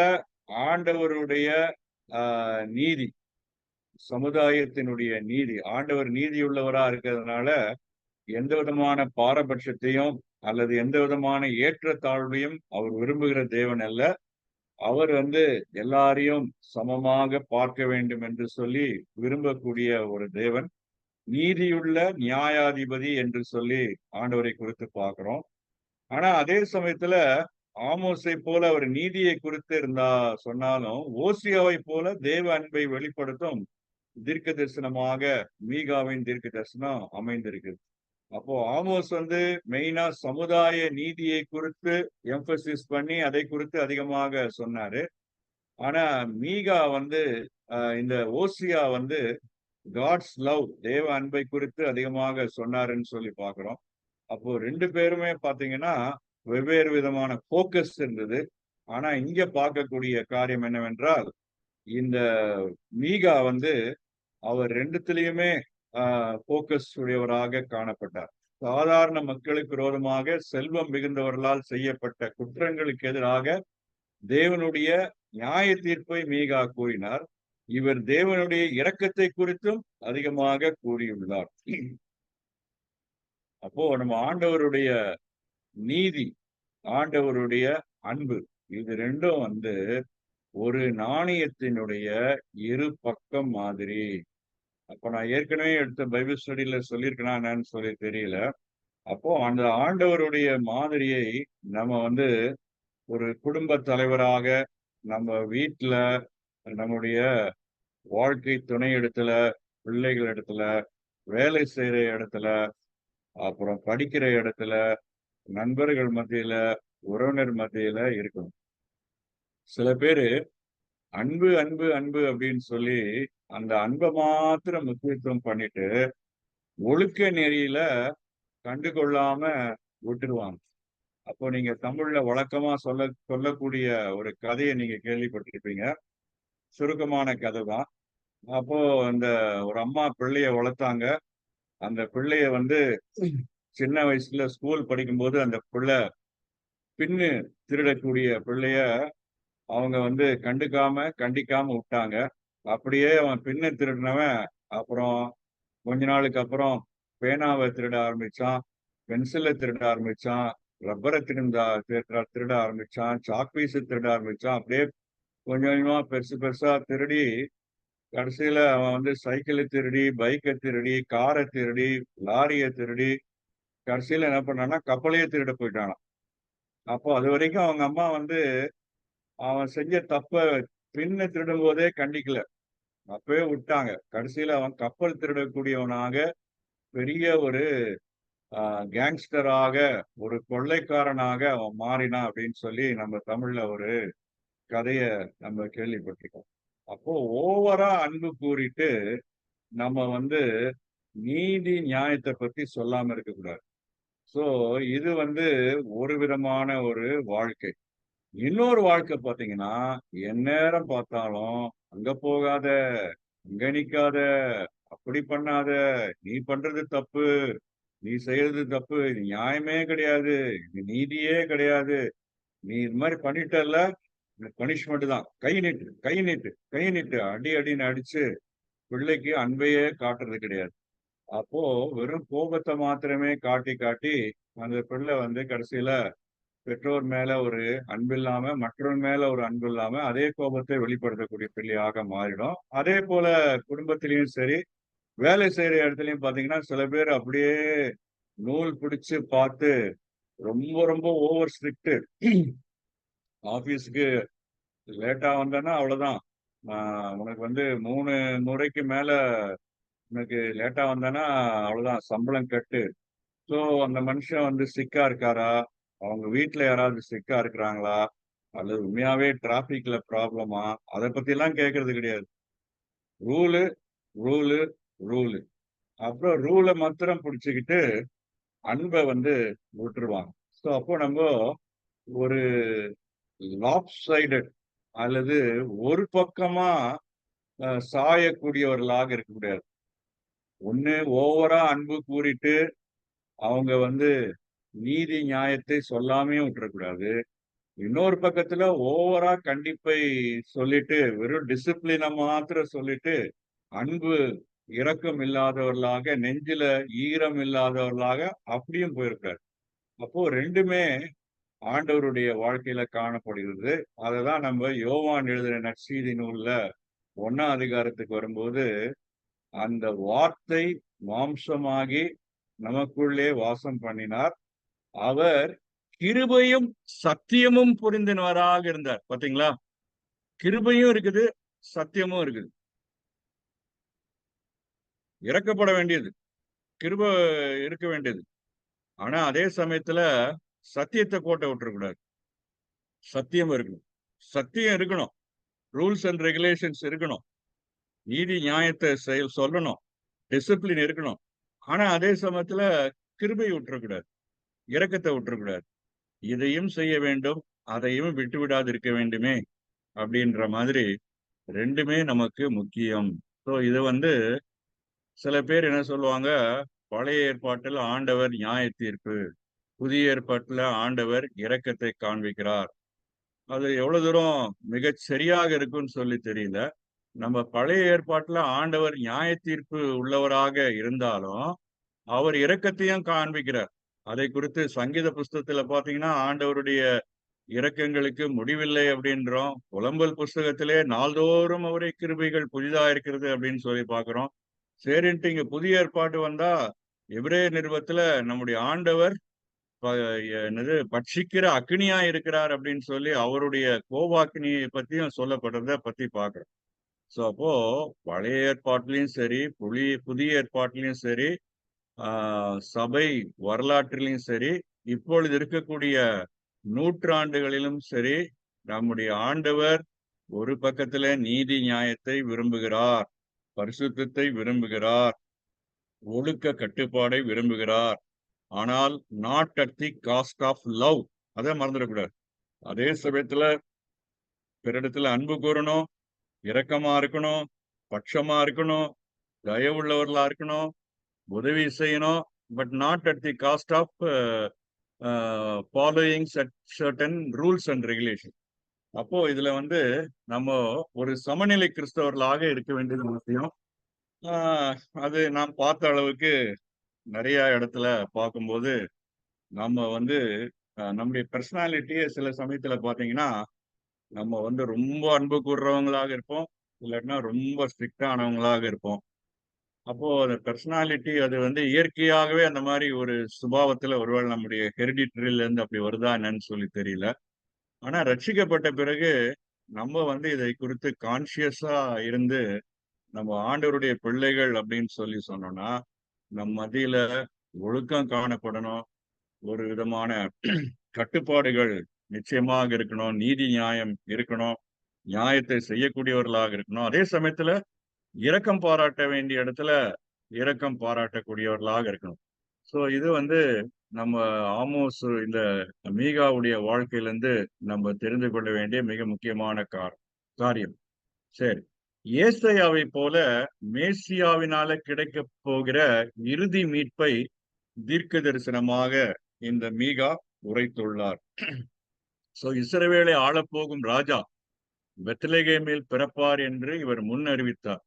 ஆண்டவருடைய நீதி, சமுதாயத்தினுடைய நீதி, ஆண்டவர் நீதியுள்ளவரா இருக்கிறதுனால எந்த விதமான பாரபட்சத்தையும் அல்லது எந்த விதமான ஏற்றத்தாழ்வையும் அவர் விரும்புகிற தேவன் அல்ல. அவர் எல்லாரையும் சமமாக பார்க்க வேண்டும் என்று சொல்லி விரும்பக்கூடிய ஒரு தேவன். நீதியுள்ள நியாயாதிபதி என்று சொல்லி ஆண்டவரை குறித்து பார்க்கிறோம். ஆனா அதே சமயத்துல ஆமோஸை போல அவர் நீதியை குறித்து சொன்னாலும் ஓசியாவை போல தேவ அன்பை வெளிப்படுத்தும் தீர்க்க தரிசனமாக மீகாவின் தீர்க்க தரிசனம் அமைந்திருக்குது. அப்போ ஆமோஸ் மெயினா சமுதாய நீதியை குறித்து எம்பசிஸ் பண்ணி அதை குறித்து அதிகமாக சொன்னாரு. ஆனா மீகா இந்த ஓசியா காட்ஸ் லவ், தேவ அன்பை குறித்து அதிகமாக சொன்னாருன்னு சொல்லி பாக்குறோம். அப்போ 2 பேருமே பாத்தீங்கன்னா வெவ்வேறு விதமான போக்கஸ் இருந்தது. ஆனா இங்க பார்க்கக்கூடிய காரியம் என்னவென்றால், இந்த மீகா அவர் 2த்துலயுமே போக்கஸ் உடையவராக காணப்பட்டார். சாதாரண மக்களுக்கு விரோதமாக செல்வம் மிகுந்தவர்களால் செய்யப்பட்ட குற்றங்களுக்கு எதிராக தேவனுடைய நியாய தீர்ப்பை மீகா கூறினார். இவர் தேவனுடைய இரக்கத்தை குறித்தும் அதிகமாக கூறியுள்ளார். அப்போ நம்ம ஆண்டவருடைய நீதி, ஆண்டவருடைய அன்பு, இது ரெண்டும் ஒரு நாணயத்தினுடைய இரு பக்கம் மாதிரி. அப்ப நான் ஏற்கனவே எடுத்த பைபிள் ஸ்டடியில சொல்லியிருக்கேனா என்னன்னு சொல்லி தெரியல. அப்போ அந்த ஆண்டவருடைய மாதிரியை நம்ம ஒரு குடும்ப தலைவராக, நம்ம வீட்டுல, நம்முடைய வாழ்க்கை துணை இடத்துல, பிள்ளைகள் இடத்துல, வேலை செய்யற இடத்துல, அப்புறம் படிக்கிற இடத்துல, நண்பர்கள் மத்தியில, உறவினர் மத்தியில இருக்கணும். சில பேரு அன்பு அன்பு அன்பு அப்படின்னு சொல்லி அந்த அன்பை மாத்திரம் முக்கியத்துவம் பண்ணிட்டு ஒழுக்க நெறியில கண்டுகொள்ளாம விட்டுருவாங்க. அப்போ நீங்க தமிழ்ல வழக்கமா சொல்லக்கூடிய ஒரு கதையை நீங்க கேள்விப்பட்டிருப்பீங்க. சுருக்கமான கதை தான். அப்போ அந்த ஒரு அம்மா பிள்ளைய வளர்த்தாங்க. அந்த பிள்ளைய சின்ன வயசுல ஸ்கூல் படிக்கும்போது அந்த பிள்ளை பின்னு திருடக்கூடிய பிள்ளைய அவங்க கண்டிக்காம விட்டாங்க. அப்படியே அவன் பின்ன திருடினவன் அப்புறம் கொஞ்ச நாளுக்கு அப்புறம் பேனாவை திருட ஆரம்பிச்சான், பென்சிலை திருட ஆரம்பிச்சான், ரப்பரை திருட ஆரம்பிச்சான், சாக்பீஸை திருட ஆரம்பிச்சான். அப்படியே கொஞ்சம் கொஞ்சமா பெருசு பெருசா திருடி கடைசியில அவன் சைக்கிளை திருடி, பைக்கை திருடி, காரை திருடி, லாரியை திருடி கடைசியில என்ன பண்ணான்னா, கப்பலையே திருட போயிட்டானாம். அப்போ அதுவரைக்கும் அவங்க அம்மா வந்து அவன் செஞ்ச தப்ப திருடும்போதே கண்டிக்கல. அப்பவே விட்டாங்க. கடைசியில அவன் கப்பல் திருடக்கூடியவனாக, பெரிய ஒரு அ கேங்ஸ்டராக, ஒரு கொள்ளைக்காரனாக அவன் மாறினான் அப்படின்னு சொல்லி நம்ம தமிழ்ல ஒரு கதைய நம்ம கேள்விப்பட்டிருக்கோம். அப்போ ஓவரா அன்பு கூறிட்டு, நம்ம வந்து நீதி, நியாயத்த பத்தி சொல்லாம இருக்கக்கூடாது. ஸோ இது வந்து ஒரு விதமான ஒரு வாழ்க்கை. இன்னொரு வாழ்க்கை பார்த்தீங்கன்னா, எந்நேரம் பார்த்தாலும், "அங்க போகாத, இங்க நிக்காத, அப்படி பண்ணாத, நீ பண்றது தப்பு, நீ செய்யறது தப்பு, இது நியாயமே கிடையாது, இது நீதியே கிடையாது. நீ இது மாரி பண்ணிட்டல்ல, உனக்கு பனிஷ்மென்ட் தான். கை நீட்டு, கை நீட்டு, கை நீட்டு." அடி அடின்னு அடிச்சு, பிள்ளைக்கு அன்பையே காட்டுறது கிடையாது. அப்போ வெறும் கோபத்த மாத்திரமே காட்டி, காட்டி அந்த பிள்ளை வந்து கடைசியில பெற்றோர் மேல ஒரு அன்பில்லாம, மற்றவர் மேல ஒரு அன்பில்லாம, அதே கோபத்தை வெளிப்படுத்தக்கூடிய பிள்ளையாக மாறிடும். அதேபோல குடும்பத்திலயும் சரி, வேலை செய்ற இடத்துலயும் பார்த்தீங்கன்னா, சில பேர் அப்படியே நூல் பிடிச்சு பார்த்து, ரொம்ப ரொம்ப ஓவர் ஸ்ட்ரிக்ட். ஆபீஸ்க்கு லேட்டா வந்தன்னா அவ்வளோதான். உனக்கு வந்து 3 முறைக்கு மேல உனக்கு லேட்டா வந்தன்னா அவ்வளோதான் சம்பளம் கட்டு. ஸோ அந்த மனுஷன் வந்து சிக்கா இருக்காரா? அவங்க வீட்ல யாராவது சிக்கா இருக்கிறாங்களா? அல்லது உண்மையாவே டிராஃபிக்ல ப்ராப்ளமா? அத பத்திலாம் கேட்கறது கிடையாது. Rule, rule, rule. அப்புறம் ரூல மாத்திரம் புடிச்சுக்கிட்டு, அன்ப வந்து விட்டுருவாங்க. ஸோ அப்போ நம்ப ஒரு லாப்சைடட் அல்லது ஒரு பக்கமா சாயக்கூடியவர்களாக இருக்கக்கூடாது. ஒண்ணு ஓவரா அன்பு கூறிட்டு, அவங்க வந்து நீதி, நியாயத்தை சொல்லாமயும் விட்டுறக்கூடாது. இன்னொரு பக்கத்துல ஓவரா கண்டிப்பை சொல்லிட்டு, வெறும் டிசிப்ளின மாத்திரம் சொல்லிட்டு, அன்பு, இரக்கம் இல்லாதவர்களாக, நெஞ்சில ஈரம் இல்லாதவர்களாக அப்படியும் போயிருக்காரு. அப்போ 2மே ஆண்டவருடைய வாழ்க்கையில காணப்படுகிறது. அததான் நம்ம யோவான் எழுதின நற்செய்தி நூல்ல 1ஆம் அதிகாரத்துக்கு வரும்போது, அந்த வார்த்தை மாம்சமாகி நமக்குள்ளே வாசம் பண்ணினார். அவர் கிருபையும், சத்தியமும் புரிந்தினவராக இருந்தார். பாத்தீங்களா? கிருபையும் இருக்குது, சத்தியமும் இருக்குது. இரக்கப்பட வேண்டியது. கிருப இருக்க வேண்டியது. ஆனா, அதே சமயத்துல சத்தியத்த கோட்ட விட்டுறக்கூடாது. சத்தியம் இருக்கணும். சத்தியம் இருக்கணும். ரூல்ஸ் அண்ட் ரெகுலேஷன்ஸ் இருக்கணும். நீதி, நியாயத்த சொல்லணும். டிசிப்ளின் இருக்கணும். ஆனா, அதே சமயத்துல கிருபை விட்டுறக்கூடாது. இரக்கத்த விட்டுறக்கூடாது. இதையும் செய்ய வேண்டும், அதையும் விட்டுவிடாது இருக்க வேண்டுமே! அப்படின்ற மாதிரி 2மே நமக்கு முக்கியம். ஸோ இது வந்து சில பேர் என்ன சொல்லுவாங்க, பழைய ஏற்பாட்டில் ஆண்டவர் நியாயத்தீர்ப்பு, புதிய ஏற்பாட்டில ஆண்டவர் இரக்கத்தை காண்பிக்கிறார். அது எவ்வளவு தூரம் மிகச் சரியாக இருக்குன்னு சொல்லி தெரியல. நம்ம பழைய ஏற்பாட்டில ஆண்டவர் நியாயத்தீர்ப்பு உள்ளவராக இருந்தாலும், அவர் இரக்கத்தையும் காண்பிக்கிறார். அதை குறித்து சங்கீத புஸ்தகத்தில பார்த்தீங்கன்னா, ஆண்டவருடைய இரக்கங்களுக்கு முடிவில்லை அப்படின்றோம். புலம்பல் புஸ்தகத்திலே நாள்தோறும் அவருடைய கிருபைகள் புதிதா இருக்கிறது அப்படின்னு சொல்லி பார்க்கிறோம். சரின்ட்டு இங்க புதிய ஏற்பாடு வந்தா, எபிரேயர் நிருபத்தில நம்முடைய ஆண்டவர் ப என்னது பட்சிக்கிற அக்கினியா இருக்கிறார் அப்படின்னு சொல்லி அவருடைய கோபாக்கினியை பத்தியும் சொல்லப்படுறத பத்தி பார்க்கிறோம். ஸோ அப்போ பழைய ஏற்பாட்டிலயும் சரி, புதிய ஏற்பாட்டிலயும் சரி, ஆ சபை வரலாற்றிலும் சரி, இப்பொழுது இருக்கக்கூடிய நூற்றாண்டுகளிலும் சரி, நம்முடைய ஆண்டவர் ஒரு பக்கத்தில நீதி நியாயத்தை விரும்புகிறார். பரிசுத்தத்தை விரும்புகிறார். ஒழுக்க கட்டுப்பாடை விரும்புகிறார். ஆனால் not at the cost of love. அத மறந்துடக்கூடாது. அதே சமயத்துல பிறரிடத்துல அன்பு கூறணும், இரக்கமா இருக்கணும், பட்சமா இருக்கணும், தயவுள்ளவர்களா இருக்கணும், உதவி செய்யணும். But not at the cost of following certain rules and regulation. அப்போ இதுல வந்து நம்ம ஒரு சமநிலை கிறிஸ்தவர்களாக இருக்க வேண்டியது அவசியம். ஆ அது நான் பார்த்த அளவுக்கு நெறைய இடத்துல பார்க்கும்போது, நம்ம வந்து நம்முடைய பெர்சனாலிட்டியே சில சமயத்துல பார்த்தீங்கன்னா, நம்ம வந்து ரொம்ப அன்பு கூர்றவங்களாக இருப்போம். இல்லாட்டினா ரொம்ப ஸ்ட்ரிக்ட் ஆனவங்களாக இருப்போம். அப்போ அந்த பெர்சனாலிட்டி அது வந்து இயற்கையாகவே அந்த மாதிரி ஒரு சுபாவத்துல ஒருவேளை நம்முடைய ஹெரிடிட்டரியில இருந்து அப்படி வருதா என்னன்னு சொல்லி தெரியல. ஆனா ரட்சிக்கப்பட்ட பிறகு நம்ம வந்து இதை குறித்து கான்சியஸா இருந்து நம்ம ஆண்டவருடைய பிள்ளைகள் அப்படின்னு சொல்லி சொன்னோம்னா, நம் மத்தியில ஒழுக்கம் காணப்படணும். ஒரு விதமான கட்டுப்பாடுகள் நிச்சயமாக இருக்கணும். நீதி நியாயம் இருக்கணும். நியாயத்தை செய்யக்கூடியவர்களாக இருக்கணும். அதே சமயத்துல இரக்கம் பாராட்ட வேண்டிய இடத்துல இரக்கம் பாராட்டக்கூடியவர்களாக இருக்கணும். சோ இது வந்து நம்ம ஆமோஸ் இந்த மீகாவுடைய வாழ்க்கையிலிருந்து நம்ம தெரிந்து கொள்ள வேண்டிய மிக முக்கியமான காரியம். சரி. ஏசாயாவை போல மேசியாவினால கிடைக்கப் போகிற இறுதி மீட்பை தீர்க்க தரிசனமாக இந்த மீகா உரைத்துள்ளார். சோ இஸ்ரவேலை ஆளப்போகும் ராஜா பெத்லகேமில் பிறப்பார் என்று இவர் முன் அறிவித்தார்.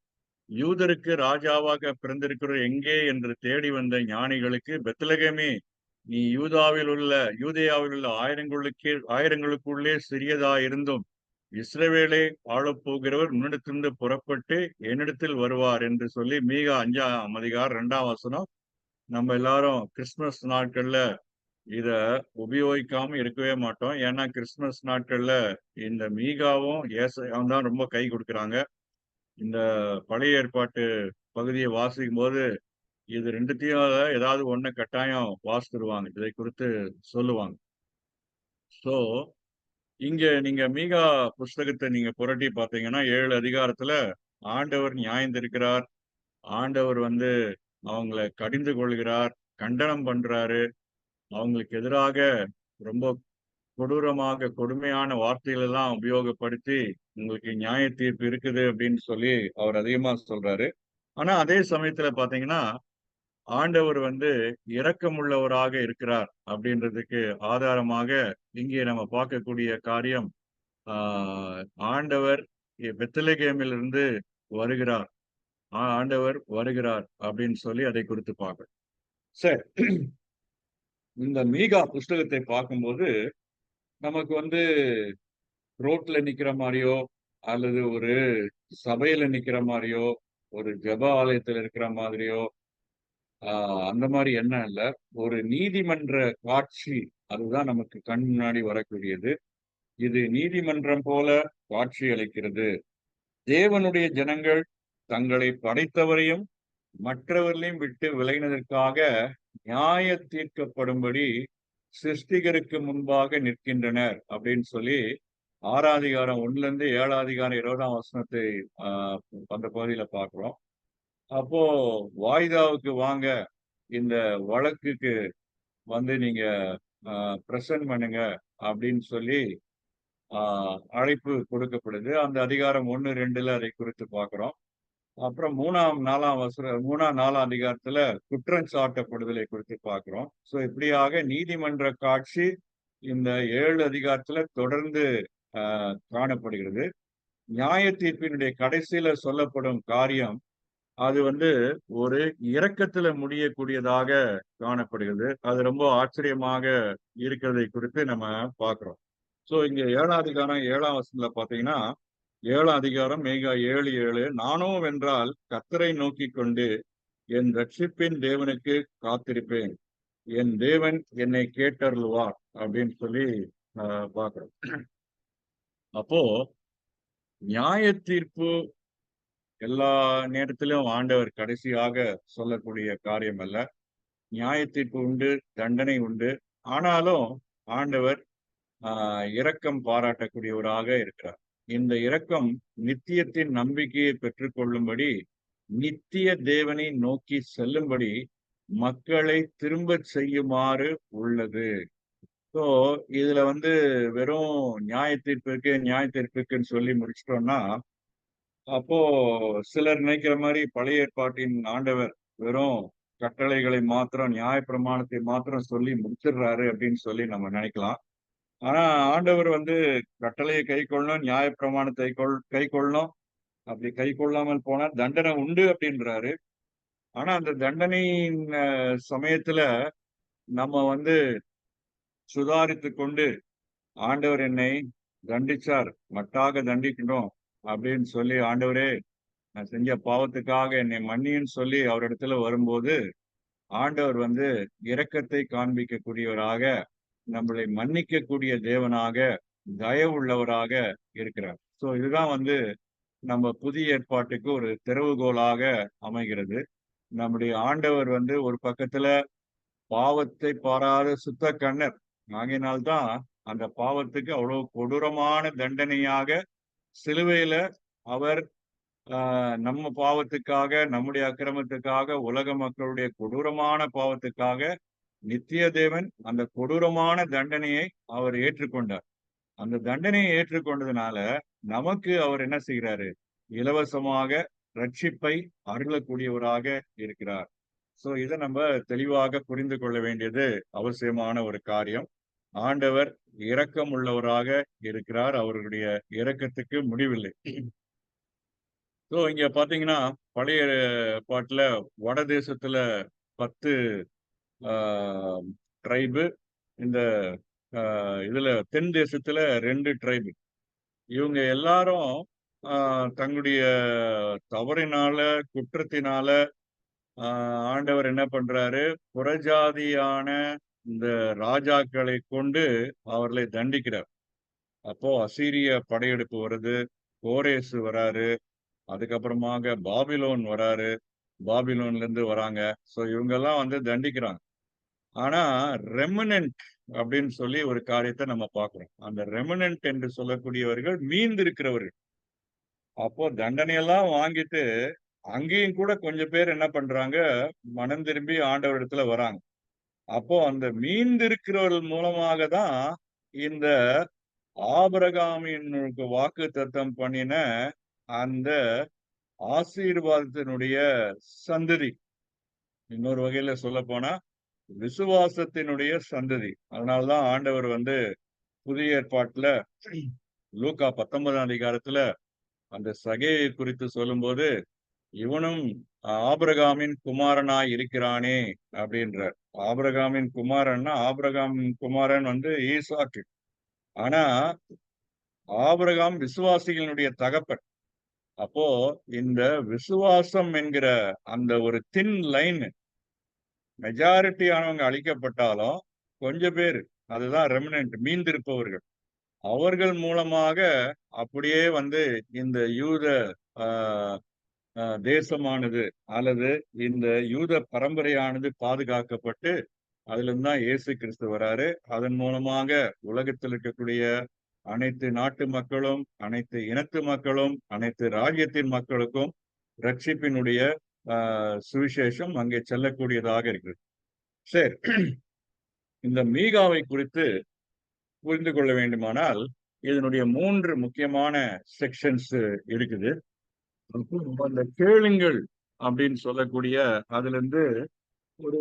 யூதருக்கு ராஜாவாக பிறந்திருக்கிறவர் எங்கே என்று தேடி வந்த ஞானிகளுக்கு, பெத்லகேமே, நீ யூதேயாவில் உள்ள ஆயிரங்களுக்குள்ளே சிறியதாயிருந்தும் இஸ்ரவேலை ஆளப்போகிறவர் உன்னிடத்திலிருந்து புறப்பட்டு என்னிடத்தில் வருவார் என்று சொல்லி மீகா 5ஆம் அதிகாரம் 2ஆம் வசனம். நம்ம எல்லாரும் கிறிஸ்துமஸ் நாட்கள்ல இத உபயோகிக்காம இருக்கவே மாட்டோம். ஏன்னா கிறிஸ்துமஸ் நாட்கள்ல இந்த மீகாவும் ஏசாயாவும் தான் ரொம்ப கை கொடுக்கிறாங்க. இந்த பழைய ஏற்பாட்டு பகுதியை வாசிக்கும் போது இது 2த்தையும் ஏதாவது ஒண்ணு கட்டாயம் வாசித்துருவாங்க. இதை குறித்து சொல்லுவாங்க. சோ இங்க நீங்க மீகா புஸ்தகத்தை நீங்க புரட்டி பார்த்தீங்கன்னா 7 அதிகாரத்துல ஆண்டவர் நியாயந்திருக்கிறார். ஆண்டவர் வந்து அவங்கள கடிந்து கொள்கிறார், கண்டனம் பண்றாரு. அவங்களுக்கு எதிராக ரொம்ப கொடுமையான வார்த்தைகள் எல்லாம் உபயோகப்படுத்தி உங்களுக்கு நியாய தீர்ப்பு இருக்குது அப்படின்னு சொல்லி அவர் அதிகமா சொல்றாரு. ஆனா அதே சமயத்துல பாத்தீங்கன்னா ஆண்டவர் வந்து இரக்கமுள்ளவராக இருக்கிறார் அப்படின்றதுக்கு ஆதாரமாக இங்கே நம்ம பார்க்கக்கூடிய காரியம், ஆஹ் ஆண்டவர் பெத்லகேமிலிருந்து வருகிறார். ஆண்டவர் வருகிறார் அப்படின்னு சொல்லி அதை குறித்து பார்க்கிறோம். சரி. இந்த மீகா புஸ்தகத்தை பார்க்கும்போது நமக்கு வந்து ரோட்ல நிக்கிற மாதிரியோ அல்லது ஒரு சபையில நிக்கிற மாதிரியோ ஒரு ஜெப ஆலயத்துல இருக்கிற மாதிரியோ அந்த மாதிரி எண்ணம் இல்ல. ஒரு நீதிமன்ற காட்சி அதுதான் நமக்கு கண் முன்னாடி வரக்கூடியது. இது நீதிமன்றம் போல காட்சி அளிக்கிறது. தேவனுடைய ஜனங்கள் தங்களை படைத்தவரையும் மற்றவர்களையும் விட்டு விலகினதற்காக நியாய தீர்க்கப்படும்படி சிருஷ்டிகருக்கு முன்பாக நிற்கின்றனர் அப்படின்னு சொல்லி 6ஆம் அதிகாரம் 1ல இருந்து 7ஆம் அதிகாரம் 20ஆம் வசனத்தை அந்த பகுதியில பார்க்கிறோம். அப்போ வாய்தாவுக்கு வாங்க, இந்த வழக்குக்கு வந்து நீங்க பிரசன்ட் பண்ணுங்க அப்படின்னு சொல்லி அழைப்பு கொடுக்கப்படுது. அந்த அதிகாரம் 1, 2ல அதை குறித்து பார்க்கிறோம். அப்புறம் 3ஆம் 4ஆம் அதிகாரத்துல குற்றம் சாட்டப்படுதலை குறித்து பார்க்கிறோம். சோ இப்படியாக நீதிமன்ற காட்சி இந்த 7 அதிகாரத்துல தொடர்ந்து காணப்படுகிறது. நியாய தீர்ப்பினுடைய கடைசியில சொல்லப்படும் காரியம் அது வந்து ஒரு இரக்கத்துல முடியக்கூடியதாக காணப்படுகிறது. அது ரொம்ப ஆச்சரியமாக இருக்கிறதை குறித்து நம்ம பார்க்கிறோம். சோ இங்க 7ஆம் அதிகாரம் 7ஆம் வசனத்துல பாத்தீங்கன்னா 7ஆம் அதிகாரம் மேகா 7:7 நானோ வென்றால் கர்த்தரை நோக்கி கொண்டு என் ரட்சிப்பின் தேவனுக்கு காத்திருப்பேன், என் தேவன் என்னை கேட்டருளுவார் அப்படின்னு சொல்லி பார்க்கிறோம். அப்போ நியாய தீர்ப்பு எல்லா நேரத்திலும் ஆண்டவர் கடைசியாக சொல்லக்கூடிய காரியம் அல்ல. நியாய தீர்ப்பு உண்டு, தண்டனை உண்டு. ஆனாலும் ஆண்டவர் இரக்கம் பாராட்டக்கூடியவராக இருக்கிறார். இந்த இரக்கம் நித்தியத்தின் நம்பிக்கையை பெற்றுக்கொள்ளும்படி, நித்திய தேவனை நோக்கி செல்லும்படி மக்களை திரும்ப செய்யுமாறு உள்ளது. ஸோ இதுல வந்து வெறும் நியாய தீர்ப்புக்குன்னு சொல்லி முடிச்சிட்டோம்னா, அப்போ சிலர் நினைக்கிற மாதிரி பழைய ஏற்பாட்டின் ஆண்டவர் வெறும் கட்டளைகளை மாத்திரம், நியாயப்பிரமாணத்தை மாத்திரம் சொல்லி முடிச்சிடுறாரு அப்படின்னு சொல்லி நம்ம நினைக்கலாம். ஆனா ஆண்டவர் வந்து கட்டளையை கை கொள்ளணும், நியாயப்பிரமாணத்தை கை கொள்ளணும். அப்படி கை கொள்ளாமல் போனா தண்டனை உண்டு அப்படின்றாரு. ஆனா அந்த தண்டனையின் சமயத்துல நம்ம வந்து சுதாரித்து கொண்டு ஆண்டவர் என்னை தண்டிச்சார், மட்டாக தண்டிக்கணும் அப்படின்னு சொல்லி, ஆண்டவரே செஞ்ச பாவத்துக்காக என்னை மன்னின்னு சொல்லி அவரிடத்துல வரும்போது ஆண்டவர் வந்து இரக்கத்தை காண்பிக்கக்கூடியவராக, நம்மளை மன்னிக்கக்கூடிய தேவனாக, தயவுள்ளவராக இருக்கிறார். சோ இதுதான் வந்து நம்ம புதிய ஏற்பாட்டுக்கு ஒரு திறவுகோலாக அமைகிறது. நம்முடைய ஆண்டவர் வந்து ஒரு பக்கத்துல பாவத்தை பாராத சுத்த கண்ணர். ஆகையினால்தான் அந்த பாவத்துக்கு அவ்வளவு கொடூரமான தண்டனையாக சிலுவையில அவர் நம்ம பாவத்துக்காக, நம்முடைய அக்கிரமத்துக்காக, உலக மக்களுடைய கொடூரமான பாவத்துக்காக நித்திய தேவன் அந்த கொடூரமான தண்டனையை அவர் ஏற்றுக்கொண்டார். அந்த தண்டனையை ஏற்றுக்கொண்டதுனால நமக்கு அவர் என்ன செய்கிறாரு? இலவசமாக ரட்சிப்பை அருளக்கூடியவராக இருக்கிறார். சோ இத நம்ம தெளிவாக புரிந்து கொள்ள வேண்டியது அவசியமான ஒரு காரியம். ஆண்டவர் இரக்கம் உள்ளவராக இருக்கிறார். அவருடைய இரக்கத்துக்கு முடிவில்லை. சோ இங்க பாத்தீங்கன்னா பழைய பாட்டுல வட தேசத்துல 10 ட்ரைபு, இந்த இதுல தென் தேசத்துல 2 ட்ரைபு. இவங்க எல்லாரும் தங்களுடைய தவறினால, குற்றத்தினால ஆண்டவர் என்ன பண்றாரு? புறஜாதியான இந்த ராஜாக்களை கொண்டு அவர்களை தண்டிக்கிறார். அப்போ அசீரிய படையெடுப்பு வருது, கோரேசு வராரு, அதுக்கப்புறமாக பாபிலோன் வராரு, பாபிலோன்ல இருந்து வராங்க. சோ இவங்க எல்லாம் வந்து தண்டிக்கிறாங்க. ஆனா ரெமனன்ட் அப்படின்னு சொல்லி ஒரு காரியத்தை நம்ம பார்க்கிறோம். அந்த ரெமனன்ட் என்று சொல்லக்கூடியவர்கள் மீந்திருக்கிறவர்கள். அப்போ தண்டனையெல்லாம் வாங்கிட்டு அங்கேயும் கூட கொஞ்சம் பேர் என்ன பண்றாங்க? மனம் திரும்பி ஆண்டவரிடத்துல வராங்க. அப்போ அந்த மீந்திருக்கிறவர்கள் மூலமாக தான் இந்த ஆபிரகாமினுக்கு வாக்குத்தத்தம் பண்ணின அந்த ஆசீர்வாதத்தினுடைய சந்ததி. இன்னொரு வகையில சொல்லப்போனா விசுவாசத்தினுடைய சந்ததி. அதனாலதான் ஆண்டவர் வந்து புதிய ஏற்பாட்டுல லூக்கா 19ஆம் அதிகாரத்துல அந்த சகேயை குறித்து சொல்லும்போது, இவனும் ஆபிரகாமின் குமாரனாய் இருக்கிறானே அப்படின்றார். ஆபிரகாமின் குமாரன்னா ஆபிரகாமின் குமாரன் வந்து ஈசாக்கு. ஆனா ஆபிரகாம் விசுவாசிகளுடைய தகப்பன். அப்போ இந்த விசுவாசம் என்கிற அந்த ஒரு தின் லைன், மெஜாரிட்டி ஆனவங்க அழிக்கப்பட்டாலும் கொஞ்சம் பேர், அதுதான் ரெமினன்ட், மீந்திருப்பவர்கள். அவர்கள் மூலமாக அப்படியே வந்து இந்த யூத ஆஹ் தேசமானது அல்லது இந்த யூத பரம்பரையானது பாதுகாக்கப்பட்டு அதுல இருந்து தான் இயேசு கிறிஸ்து வராரு. அதன் மூலமாக உலகத்தில் இருக்கக்கூடிய அனைத்து நாட்டு மக்களும், அனைத்து இனத்து மக்களும், அனைத்து ராஜ்யத்தின் மக்களுக்கும் ரட்சிப்பினுடைய சுவிசேஷம் அங்கே செல்லக்கூடியதாக இருக்குது. சரி, இந்த மீகாவை குறித்து புரிந்து கொள்ள வேண்டுமானால் இதனுடைய 3 முக்கியமான செக்ஷன்ஸ் இருக்குது. அந்த கேளுங்கள் அப்படின்னு சொல்லக்கூடிய அதுல இருந்து ஒரு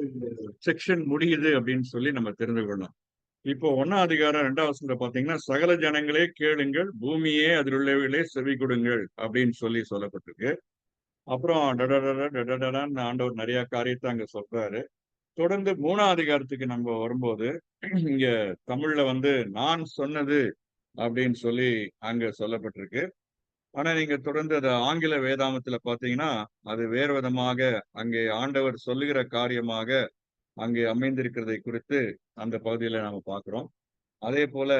செக்ஷன் முடியுது அப்படின்னு சொல்லி நம்ம தெரிந்து கொள்ளலாம். இப்போ 1ஆம் அதிகாரம் 2ஆம் வசனத்துல பாத்தீங்கன்னா, சகல ஜனங்களே கேளுங்கள், பூமியே அதில் உள்ளவைகளே செவி கொடுங்கள் அப்படின்னு சொல்லி சொல்லப்பட்டிருக்கு. அப்புறம் டடடடான்னு ஆண்டவர் நிறைய காரியத்தை அங்க சொல்றாரு. தொடர்ந்து 3ஆம் அதிகாரத்துக்கு நம்ம வரும்போது இங்க தமிழ்ல வந்து நான் சொன்னது அப்படின்னு சொல்லி அங்க சொல்லப்பட்டிருக்கு. ஆனா நீங்க தொடர்ந்து அதை ஆங்கில வேதாமத்துல பாத்தீங்கன்னா அது வேறு விதமாக அங்கே ஆண்டவர் சொல்லுகிற காரியமாக அங்கே அமைந்திருக்கிறதை குறித்து அந்த பகுதியில நாம பார்க்கிறோம். அதே போல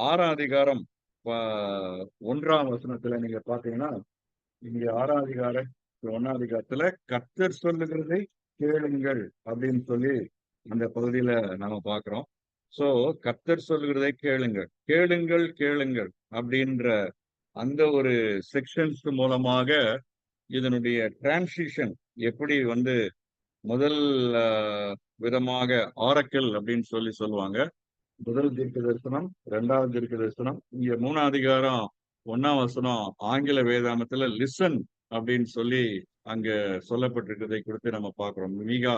6ஆம் அதிகாரம் 1ஆம் வசனத்துல நீங்க பாத்தீங்கன்னா, இங்க 6ஆம் அதிகாரம் 1ஆம் அதிகாரத்துல கர்த்தர் சொல்லுகிறதை கேளுங்கள் அப்படின்னு சொல்லி அந்த பகுதியில நாம பார்க்கிறோம். சோ கர்த்தர் சொல்லுகிறதை கேளுங்கள், கேளுங்கள், கேளுங்கள் அப்படின்ற அந்த ஒரு செக்ஷன்ஸ் மூலமாக இதனுடைய டிரான்சிஷன் எப்படி வந்து முதல் விதமாக ஆரக்கல் அப்படின்னு சொல்லி சொல்லுவாங்க. முதல் தீர்க்க தரிசனம், 2ஆவது தீர்க்க தரிசனம். இங்க 3ஆம் அதிகாரம் 1ஆம் வசனம் ஆங்கில வேதாமத்துல லிசன் அப்படின்னு சொல்லி அங்க சொல்லப்பட்டிருக்கிறதை குறித்து நம்ம பார்க்கிறோம். மீகா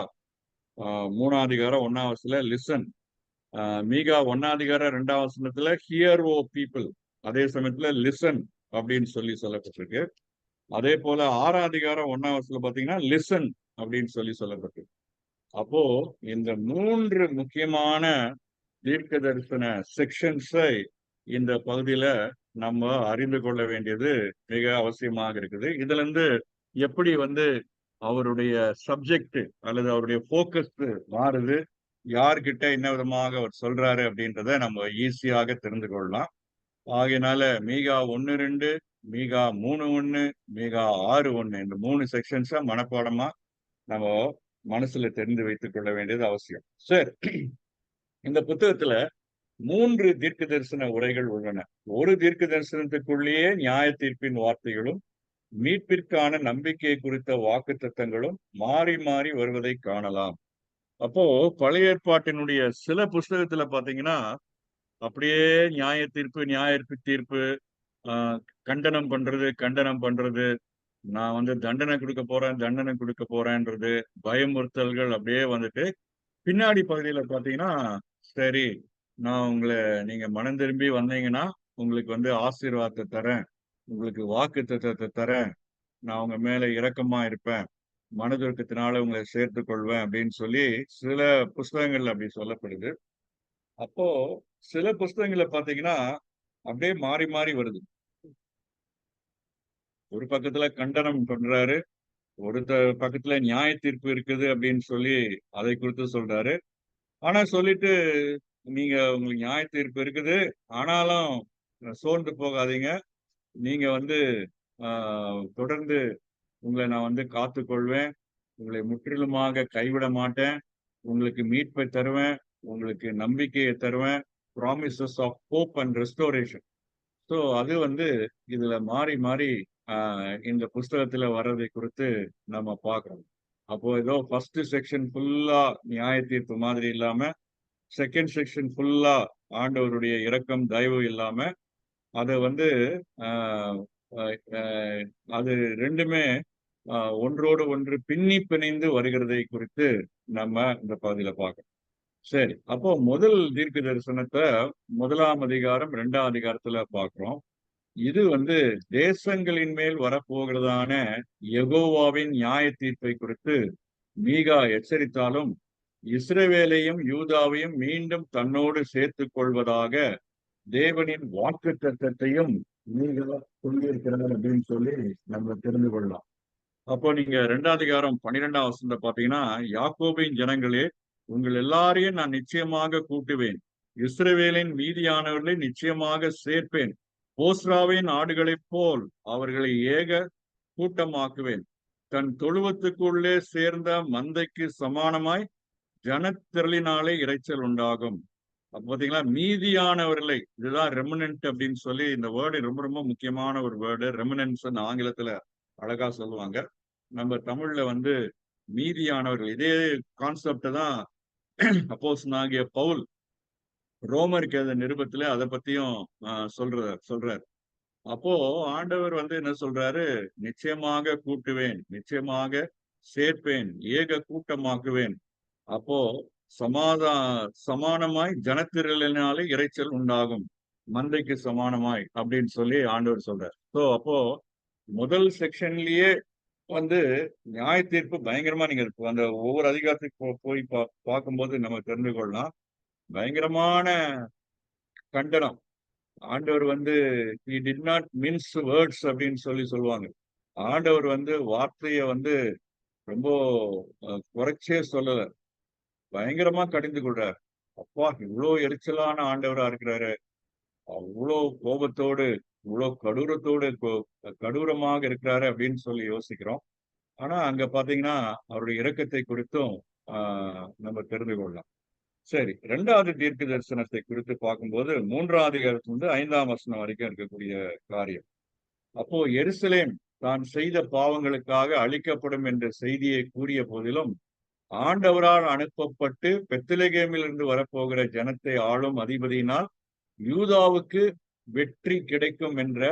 3ஆம் அதிகாரம் 1ஆம் வசனத்துல லிசன், மீகா 1ஆம் அதிகாரம் 2ஆம் வசனத்துல ஹியர் ஓ பீப்புள், அதே சமயத்துல லிசன் அப்படின்னு சொல்லி சொல்லப்பட்டிருக்கு. அதே போல 6ஆம் அதிகாரம் 1ஆம் வசனத்துல பாத்தீங்கன்னா லிசன் அப்படின்னு சொல்லி சொல்லப்பட்டிருக்கு. அப்போ இந்த 3 முக்கியமான தீர்க்க தரிசன செக்ஷன்ஸை இந்த பகுதியில நம்ம அறிந்து கொள்ள வேண்டியது மிக அவசியமாக இருக்குது. இதுல இருந்து எப்படி வந்து அவருடைய சப்ஜெக்ட் அல்லது அவருடைய போக்கஸ் மாறுது, யார்கிட்ட என்ன விதமாக அவர் சொல்றாரு அப்படின்றத நம்ம ஈஸியாக தெரிந்து கொள்ளலாம். ஆகையினால மீகா 1:2, மீகா 3:1, மீகா 6:1 இந்த 3 செக்ஷன்ஸ மனப்பாடமா நம்ம மனசுல தெரிந்து வைத்துக் கொள்ள வேண்டியது அவசியம். சரி, இந்த புத்தகத்துல 3 தீர்க்க தரிசன உரைகள் உள்ளன. ஒரு தீர்க்க தரிசனத்துக்குள்ளேயே நியாய தீர்ப்பின் வார்த்தைகளும், மீட்பிற்கான நம்பிக்கை குறித்த வாக்குத்தத்தங்களும் மாறி மாறி வருவதை காணலாம். அப்போ பழைய ஏற்பாட்டினுடைய சில புஸ்தகத்துல பாத்தீங்கன்னா, அப்படியே நியாய தீர்ப்பு, நியாய தீர்ப்பு, ஆ கண்டனம் பண்றது, கண்டனம் பண்றது, நான் வந்து தண்டனை குடுக்க போறேன், தண்டனை குடுக்க போறேன்றது, பயமுறுத்தல்கள் அப்படியே வந்துட்டு, பின்னாடி பகுதியில பாத்தீங்கன்னா, சரி, நான் நீங்க மனம் திரும்பி வந்தீங்கன்னா, உங்களுக்கு வந்து ஆசீர்வாதத்த தரேன். உங்களுக்கு வாக்குத்தத்தத்த தரேன். நான் உங்க மேல இரக்கமா இருப்பேன். மனதுருக்கத்தினால உங்களை சேர்த்துக் கொள்வேன் அப்படின்னு சொல்லி சில புஸ்தகங்கள்ல அப்படி சொல்லப்படுது. அப்போ சில புஸ்தகங்கள்ல பாத்தீங்கன்னா, அப்படியே மாறி மாறி வருது. ஒரு பக்கத்துல கண்டனம் பண்றாரு. பக்கத்துல நியாய தீர்ப்பு இருக்குது அப்படின்னு சொல்லி அதை குறித்து சொல்றாரு. ஆனா சொல்லிட்டு, நீங்க உங்களுக்கு நியாய தீர்ப்பு இருக்குது. ஆனாலும் சோர்ந்து போகாதீங்க. நீங்க வந்து ஆ தொடர்ந்து உங்கள நான் வந்து காத்துக்கொள்வேன். உங்களை முற்றிலுமாக கைவிட மாட்டேன். உங்களுக்கு மீட்பை தருவேன். உங்களுக்கு நம்பிக்கைய தருவேன். Promises of hope and restoration. So அது வந்து இதுல மாறி மாறி ஆ இந்த புஸ்தகத்துல வர்றதை குறித்து நம்ம பார்க்கிறோம். அப்போ ஏதோ ஃபர்ஸ்ட் செக்ஷன் ஃபுல்லா நியாய தீர்ப்பு மாதிரி இல்லாம, செகண்ட் செக்ஷன் ஃபுல்லா ஆண்டவருடைய இரக்கம், தயவு இல்லாம, அத வந்து ஆ அ அ அது 2மே அ ஒன்றோடு ஒன்று பின்னி பிணைந்து வருகிறதை குறித்து நம்ம இந்த பகுதியில பார்க்கிறோம். சரி. அப்போ முதல் தீர்க்க தரிசனத்த 1ஆம் அதிகாரம், 2ஆம் அதிகாரத்துல பார்க்கிறோம். இது வந்து தேசங்களின் மேல் வரப்போகிறதான யெகோவாவின் நியாய தீர்ப்பை குறித்து மீகா எச்சரித்தாலும், இஸ்ரவேலையும் யூதாவையும் மீண்டும் தன்னோடு சேர்த்துக் கொள்வதாக தேவனின் வாக்குத்தத்தத்தையும் மீகா சொல்லியிருக்கிறார் அப்படின்னு சொல்லி நம்ம தெரிந்து கொள்ளலாம். அப்போ நீங்க 2ஆம் அதிகாரம் 12ஆம் வசனத்த பார்த்தீங்கன்னா, யாக்கோபின் ஜனங்களே, உங்கள் எல்லாரையும் நான் நிச்சயமாக கூட்டுவேன். இஸ்ரவேலின் மீதியானவர்களை நிச்சயமாக சேர்ப்பேன். போஸ்றாவின் ஆடுகளைப் போல் அவர்களை ஏக கூட்டமாக்குவேன். தன் தொழுவத்துக்குள்ளே சேர்ந்த மந்தைக்கு சமானமாய் ஜனத்திரளினாலே இரைச்சல் உண்டாகும். அப்ப பாத்தீங்களா, மீதியானவர்களை, இதுதான் ரெமினன்ட் அப்படின்னு சொல்லி இந்த வேர்டு ரொம்ப ரொம்ப முக்கியமான ஒரு வேர்டு. ரெமினன்ஸ் ஆங்கிலத்துல அழகா சொல்லுவாங்க. நம்ம தமிழ்ல வந்து மீதியானவர்கள் இதே கான்செப்ட் தான் அப்போஸ்தலனாகிய பவுல் ரோமருக்கு எழுதின நிருபத்திலே அத பத்தியும் சொல்றார். அப்போ ஆண்டவர் வந்து என்ன சொல்றாரு? நிச்சயமாக கூட்டுவேன், நிச்சயமாக சேர்ப்பேன், ஏக கூட்டமாக்குவேன். அப்போ சமாதா சமானமாய் ஜனத்திரளினாலே இரைச்சல் உண்டாகும். மந்தைக்கு சமானமாய் அப்படின்னு சொல்லி ஆண்டவர் சொல்றார். அப்போ முதல் செக்ஷன்லயே வந்து நியாய தீர்ப்பு பயங்கரமா நீங்க அந்த ஒவ்வொரு அதிகாரத்துக்கு போய் பார்க்கும்போது நம்ம தெரிந்து கொள்ளலாம். பயங்கரமான கண்டனம். ஆண்டவர் வந்து "he did not mince words" அப்படின்னு சொல்லி சொல்லுவாங்க. ஆண்டவர் வந்து வார்த்தைய வந்து ரொம்ப குறைச்சே சொல்லல. பயங்கரமா கடிந்து கொள்றார். அப்பா! இவ்ளோ எரிச்சலான ஆண்டவரா இருக்கிறாரு. அவ்ளோ கோபத்தோடு, இவ்ளோ கடூரமாக இருக்கிறாரு அப்படின்னு சொல்லி யோசிக்கிறோம். ஆனா, அங்க பார்த்தீங்கன்னா, அவருடைய இரக்கத்தை குறித்தும் ஆ நம்ம தெரிந்து கொள்ளலாம். சரி, 2வது தீர்க்க தரிசனத்தை குறித்து பார்க்கும்போது 3ஆம் அதிகாரத்திலிருந்து 5ஆம் வசனம் வரைக்கும் இருக்கக்கூடிய காரியம். அப்போ எருசலேம் தான் செய்த பாவங்களுக்காக அழிக்கப்படும் என்ற செய்தியை கூறிய போதிலும், ஆண்டவரால் அனுப்பப்பட்டு பெத்லகேமிலிருந்து வரப்போகிற ஜனத்தை ஆளும் அதிபதியினால் யூதாவுக்கு வெற்றி கிடைக்கும் என்ற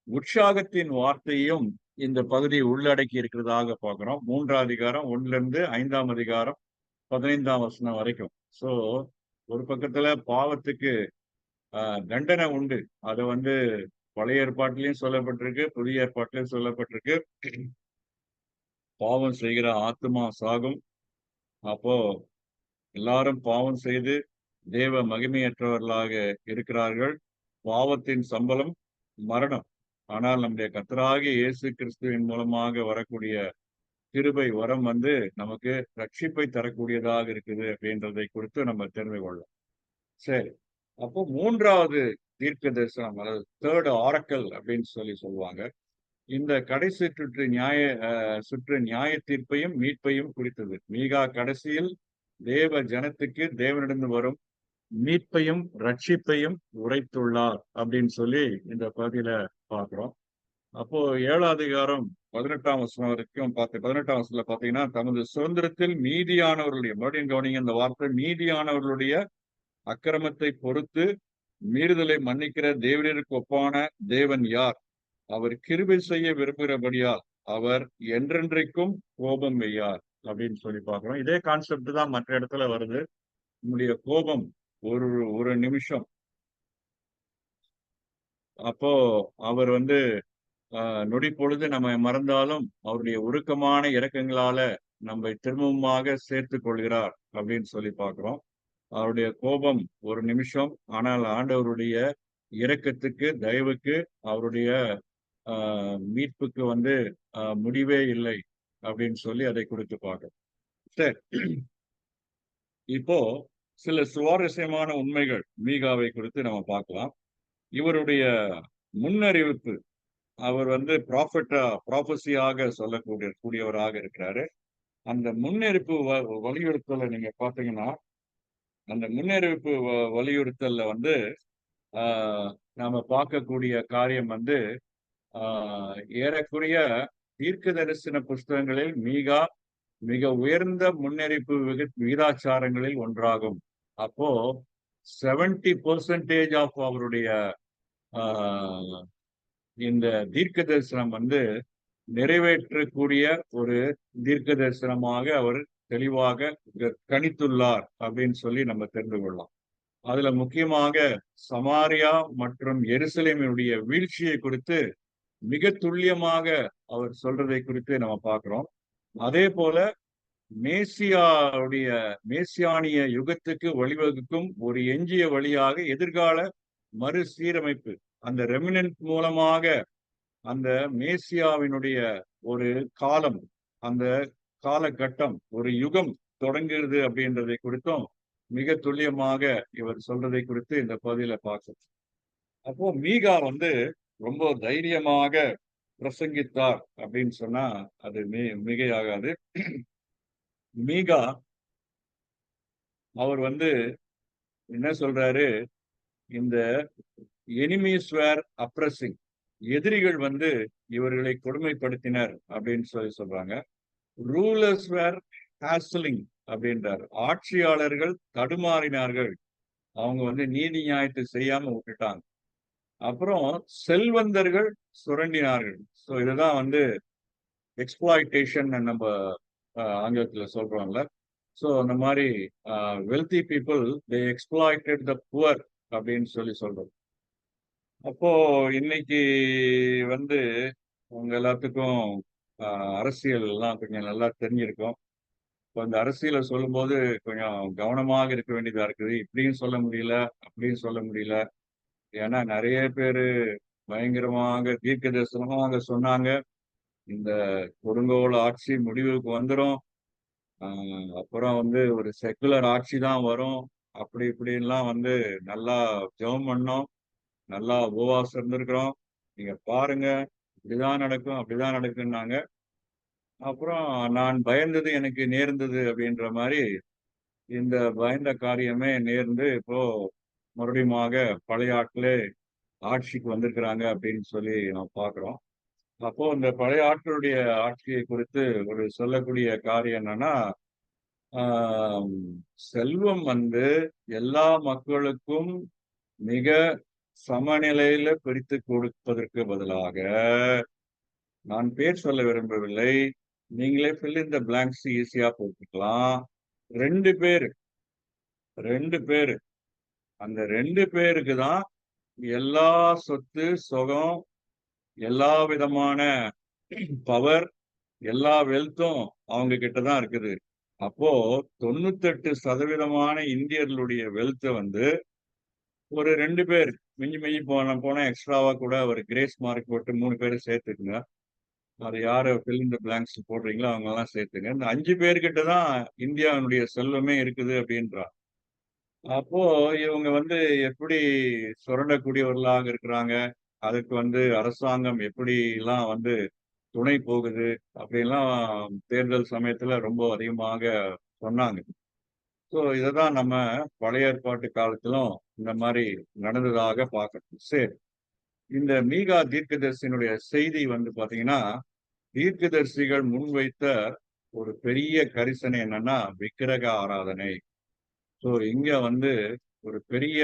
உற்சாகத்தின் வார்த்தையும் இந்த பகுதி உள்ளடக்கி இருக்கிறதாக பார்க்கிறோம். 3ஆம் அதிகாரம் 1லிருந்து 5ஆம் அதிகாரம் 15ஆம் வசனம் வரைக்கும். சோ ஒரு பக்கத்துல பாவத்துக்கு தண்டனை உண்டு. அது வந்து பழைய ஏற்பாட்டிலையும் சொல்லப்பட்டிருக்கு, புதிய ஏற்பாட்டிலையும் சொல்லப்பட்டிருக்கு. பாவம் செய்கிற ஆத்துமா சாகும். அப்போ எல்லாரும் பாவம் செய்து தேவ மகிமையற்றவர்களாக இருக்கிறார்கள். பாவத்தின் சம்பளம் மரணம். ஆனால் நம்முடைய கர்த்தராகிய இயேசு கிறிஸ்துவின் மூலமாக வரக்கூடிய கிருபை வரம் வந்து நமக்கு ரட்சிப்பை தரக்கூடியதாக இருக்குது அப்படின்றதை குறித்து நம்ம தெரிந்து கொள்ளலாம். சரி, அப்போ மூன்றாவது தீர்க்க தரிசனம், அதாவது தேர்ட் ஆரக்கல் அப்படின்னு சொல்லுவாங்க. இந்த கடைசி சுற்று நியாய தீர்ப்பையும் மீட்பையும் குறித்தது. மீகா கடைசியில் தேவ ஜனத்துக்கு தேவனிடந்து வரும் மீட்பையும் ரட்சிப்பையும் உரைத்துள்ளார் அப்படின்னு சொல்லி இந்த பகுதியில பார்க்கிறோம். அப்போ 7ஆம் அதிகாரம் 18ஆம் வசனம் வரைக்கும் 18ஆம் வசனத்துல பாத்தீங்கன்னா, தமது சுதந்திரத்தில் மீதியானவர்களுடைய, மறுபடியும் கவனிங்க இந்த வார்த்தை, மீதியானவர்களுடைய அக்கிரமத்தை பொறுத்து மீறுதலை மன்னிக்கிற தேவனிற்கு ஒப்பான தேவன் யார்? அவர் கிருபை செய்ய விரும்புகிறபடியால் அவர் என்றென்றைக்கும் கோபம் வையார் அப்படின்னு சொல்லி பார்க்கிறோம். இதே கான்செப்ட் தான் மற்ற இடத்துல வருது. நம்முடைய கோபம் ஒரு ஒரு நிமிஷம், அப்போ அவர் வந்து நொடி பொழுது நம்ம மறந்தாலும் அவருடைய உருக்கமான இரக்கங்களால நம்மை திரும்பவுமாக சேர்த்து கொள்கிறார் அப்படின்னு சொல்லி பார்க்கிறோம். அவருடைய கோபம் ஒரு நிமிஷம், ஆனால் ஆண்டவருடைய இரக்கத்துக்கு, தயவுக்கு, அவருடைய மீட்புக்கு வந்து முடிவே இல்லை அப்படின்னு சொல்லி அதை குறித்து பார்க்கிறோம். சரி, இப்போ சில சுவாரஸ்யமான உண்மைகள் மீகாவை குறித்து நம்ம பார்க்கலாம். இவருடைய முன்னறிவிப்பு, அவர் வந்து ப்ராபசியாக கூடியவராக இருக்கிறாரு. அந்த முன்னறிவிப்பு வலியுறுத்தலை நீங்க பாத்தீங்கன்னா, அந்த முன்னறிவிப்பு வலியுறுத்தல்ல வந்து நாம பார்க்கக்கூடிய காரியம் வந்து ஏறக்குறைய தீர்க்க தரிசன புஸ்தகங்களில் மிக உயர்ந்த முன்னறிவிப்பு விகிதாச்சாரங்களில் ஒன்றாகும். அப்போ 70% ஆஃப் அவருடைய இந்த தீர்க்க தரிசனம் வந்து நிறைவேற்றக்கூடிய ஒரு தீர்க்க தரிசனமாக அவர் தெளிவாக கணித்துள்ளார் அப்படின்னு சொல்லி நம்ம தெரிந்து கொள்ளலாம். அதுல முக்கியமாக சமாரியா மற்றும் எருசலேமினுடைய வீழ்ச்சியை குறித்து மிக துல்லியமாக அவர் சொல்றதை குறித்து நம்ம பார்க்கிறோம். அதே போல மேசியானிய யுகத்துக்கு வழிவகுக்கும் ஒரு எஞ்சிய வழியாக எதிர்கால மறுசீரமைப்பு, அந்த ரெமினன்ட் மூலமாக அந்த மேசியாவினுடைய ஒரு காலம், அந்த காலகட்டம், ஒரு யுகம் தொடங்குகிறது அப்படின்றதை குறித்தும் மிக துல்லியமாக இவர் சொல்றதை குறித்து இந்த பகுதியில பார்க்கிறோம். அப்போ மீகா வந்து ரொம்ப தைரியமாக பிரசங்கித்தார் அப்படின்னு சொன்னா அது மிகையாகாது. மீகா அவர் வந்து என்ன சொல்றாரு, இந்த எனிமீஸ் வேர் அப்ரஸிங், எதிரிகள் வந்து இவர்களை கொடுமைப்படுத்தினர் அப்படின்னு சொல்றாங்க. ரூலர்ஸ் வேர் ஹாஸ்லிங் அப்படின்றார், ஆட்சியாளர்கள் தடுமாறினார்கள், அவங்க வந்து நீதி நியாயத்தை செய்யாம விட்டுட்டாங்க. அப்புறம் செல்வந்தர்கள் சுரண்டினார்கள். ஸோ இதுதான் வந்து எக்ஸ்பிளாய்டேஷன் நம்ம ஆங்கிலத்துல சொல்றோம்ல. ஸோ அந்த மாதிரி wealthy people they exploited the poor அப்படின்னு சொல்றோம். அப்போ இன்னைக்கு வந்து உங்க எல்லாத்துக்கும் அரசியல் எல்லாம் கொஞ்சம் நல்லா தெரிஞ்சிருக்கும். இப்போ இந்த அரசியலை சொல்லும்போது கொஞ்சம் கவனமாக இருக்க வேண்டியதா இருக்குது. இப்படியும் சொல்ல முடியல, அப்படியும் சொல்ல முடியல. ஏன்னா நிறைய பேரு பயங்கரமாக தீர்க்க தரிசனமாக சொன்னாங்க, இந்த கொடுங்கோல் ஆட்சி முடிவுக்கு வந்துடும், அப்புறம் வந்து ஒரு செக்குலர் ஆட்சி தான் வரும், அப்படி இப்படின்லாம் வந்து நல்லா ஜெபம் பண்ணோம், நல்லா உபவாசம் இருந்திருக்கிறோம், நீங்க பாருங்க இப்படிதான் நடக்கும் அப்படிதான் நடக்குன்னாங்க. அப்புறம் நான் பயந்தது எனக்கு நேர்ந்தது அப்படின்ற மாதிரி இந்த பயந்த காரியமே நேர்ந்து இப்போ மறுபடியுமாக பழைய ஆட்களே ஆட்சிக்கு வந்திருக்கிறாங்க அப்படின்னு சொல்லி நம்ம பார்க்கிறோம். அப்போ இந்த பழைய ஆட்களுடைய ஆட்சியை குறித்து ஒரு சொல்லக்கூடிய காரியம் என்னன்னா, செல்வம் வந்து எல்லா மக்களுக்கும் மிக சமநிலையில பிரித்து கொடுப்பதற்கு பதிலாக, நான் பேர் சொல்ல விரும்பவில்லை, நீங்களே fill in the blanks ஈஸியா போட்டுக்கலாம். ரெண்டு பேரு அந்த 2 பேருக்கு தான் எல்லா சொத்து சுகம், எல்லா விதமான பவர், எல்லா வெல்த்தும் அவங்க கிட்டதான் இருக்குது. அப்போ 98% இந்தியர்களுடைய வெல்த் வந்து ஒரு 2 பேர் மிஞ்சி மிஞ்சி போனா எக்ஸ்ட்ராவா கூட ஒரு கிரேஸ் மார்க் போட்டு 3 பேரை சேர்த்துக்குங்க. அது யாரு ஃபில் இன் த பிளாங்க்ஸ் போடுறீங்களோ அவங்கலாம் சேர்த்துங்க. இந்த 5 பேர்கிட்ட தான் இந்தியாவினுடைய செல்வமே இருக்குது அப்படின்றான். அப்போ இவங்க வந்து எப்படி சுரண்டக்கூடியவர்களாக இருக்கிறாங்க? அதுக்கு வந்து அரசாங்கம் எப்படிலாம் வந்து துணை போகுது? அப்படிலாம் தேர்தல் சமயத்துல ரொம்ப அதிகமாக சொன்னாங்க. ஸோ இததான் நம்ம பழைய ஏற்பாட்டு காலத்திலும் இந்த மாரி நடந்ததாக பார்க்கிறோம். சரி. இந்த மீகா தீர்க்கதரிசியினுடைய செய்தி வந்து பார்த்தீங்கன்னா, தீர்க்கதரிசிகள் முன்வைத்த ஒரு பெரிய கரிசனை என்னன்னா, விக்கிரக ஆராதனை. ஸோ இங்க வந்து ஒரு பெரிய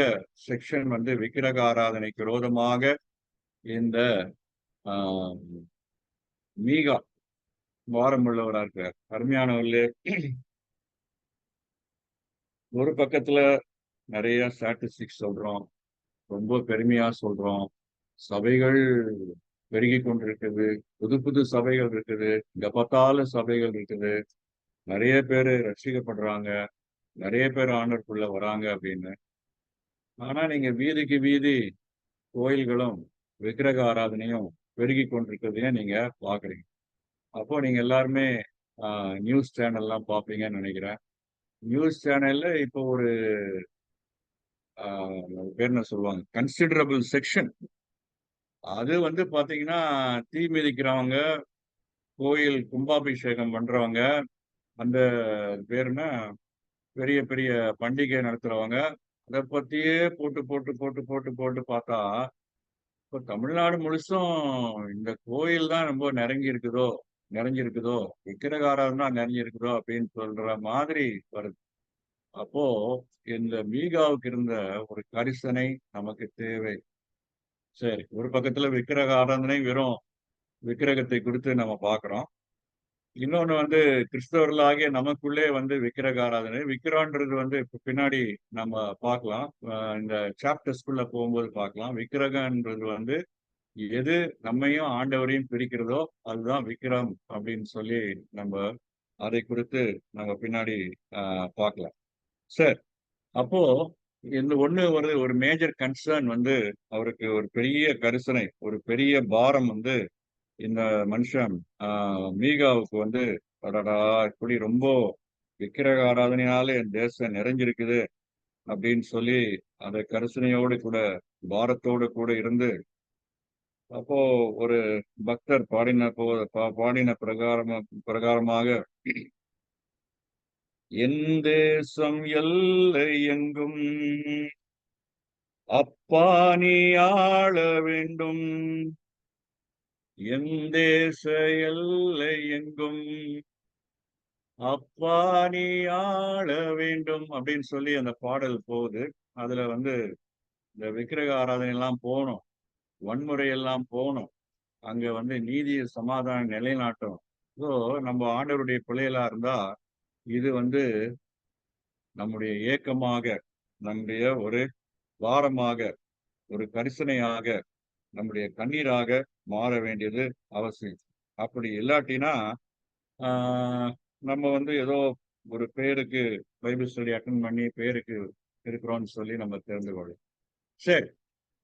செக்ஷன் வந்து விக்கிரக ஆராதனைக்கு விரோதமாக இந்த ஆ மீகா பாரமுள்ளவரா இருக்கிறார். அருமையானவர்களே, ஒரு பக்கத்துல நெறைய ஸ்டாட்டிஸ்டிக்ஸ் சொல்றோம். ரொம்ப பெருமையா சொல்றோம். சபைகள் பெருகிக் கொண்டிருக்குது. புது புது சபைகள் இருக்குது. எங்க பார்த்தாலும் சபைகள் இருக்குது. நெறைய பேரு ரட்சிக்கப்படுறாங்க. நெறைய பேர் ஆண்டவருக்குள்ள வராங்க அப்படின்னு. ஆனா நீங்க வீதிக்கு வீதி கோயில்களும், விக்கிரக ஆராதனையும் பெருகிக் கொண்டிருக்கிறதையும் நீங்க பார்க்குறீங்க. அப்போ நீங்க எல்லாருமே ஆ நியூஸ் சேனல்லாம் பார்ப்பீங்கன்னு நெனைக்கிறேன். நியூஸ் சேனல்ல இப்போ ஒரு ஆ அது பேர் என்ன சொல்லுவாங்க? Considerable section. அது வந்து பார்த்தீங்கன்னா, தீ மிதிக்கிறவங்க, கோயில் கும்பாபிஷேகம் பண்றவங்க, அந்த பேர் என்ன? பெரிய பெரிய பண்டிகை நடத்துறவங்க, அத பத்தியே போட்டு, போட்டு, போட்டு, போட்டு, போட்டு பார்த்தா, இப்ப தமிழ்நாடு முழுசும் இந்த கோயில் தான் ரொம்ப நிறைஞ்சிருக்குதோ, விக்கிரக ஆராதனை தான் நிறைஞ்சிருக்குதோ அப்படின்னு சொல்ற மாதிரி வருது. அப்போ இந்த மீகாவுக்கு இருந்த ஒரு கரிசனை நமக்கு தேவை. சரி. ஒரு பக்கத்துல விக்கிரக ஆராதனை வெறும் விக்கிரகத்தை குறித்து நம்ம பார்க்கிறோம். இன்னொன்னு வந்து கிறிஸ்தவர்களாகிய நமக்குள்ளே வந்து விக்கிரக ஆராதனை. விக்கிரகன்றது வந்து இப்ப பின்னாடி நம்ம பார்க்கலாம். இந்த சாப்டர்ஸ்குள்ள போகும்போது பார்க்கலாம். விக்கிரகன்றது வந்து எது நம்மையும் ஆண்டவரையும் பிரிக்கிறதோ அதுதான் விக்கிரம் அப்படின்னு சொல்லி நம்ம அதை குறித்து நம்ம பின்னாடி பார்க்கலாம். சரி. அப்போ இந்த ஒண்ணு ஒரு மேஜர் கன்சர்ன் வந்து அவருக்கு ஒரு பெரிய கரிசனை, ஒரு பெரிய பாரம் வந்து இந்த மனுஷன் மீகாவுக்கு வந்து, அடடா! இப்படி ரொம்ப விக்கிரக ஆராதனையால என் தேசம் நிறைஞ்சிருக்குது அப்படின்னு சொல்லி, அந்த கரிசனையோடு கூட, பாரத்தோடு கூட இருந்து, அப்போ ஒரு பக்தர் பாடின பிரகாரமாக, "என் தேசம் எல்லை எங்கும் அப்பா நீ ஆள வேண்டும். என் தேச எல்லை எங்கும் அப்பா நீ ஆள வேண்டும் அப்படின்னு சொல்லி அந்த பாடல் போகுது. அதுல வந்து இந்த விக்கிரக ஆராதனை எல்லாம் போணும். வன்முறை எல்லாம் போணும். அங்க வந்து நீதிய சமாதானம் நிலைநாட்டும். ஸோ நம்ம ஆண்டவருடைய பிள்ளைகளா இருந்தா, இது வந்து நம்முடைய ஏக்கமாக, நம்முடைய ஒரு பாரமாக, ஒரு கரிசனையாக, நம்முடைய கண்ணீராக மாற வேண்டியது அவசியம். அப்படி இல்லாட்டினா, ஆ நம்ம வந்து ஏதோ ஒரு பேருக்கு பைபிள் ஸ்டடி அட்டெண்ட் பண்ணி பேருக்கு இருக்கிறோம்னு சொல்லி நம்ம தெரிந்து கொள்ளும். சரி.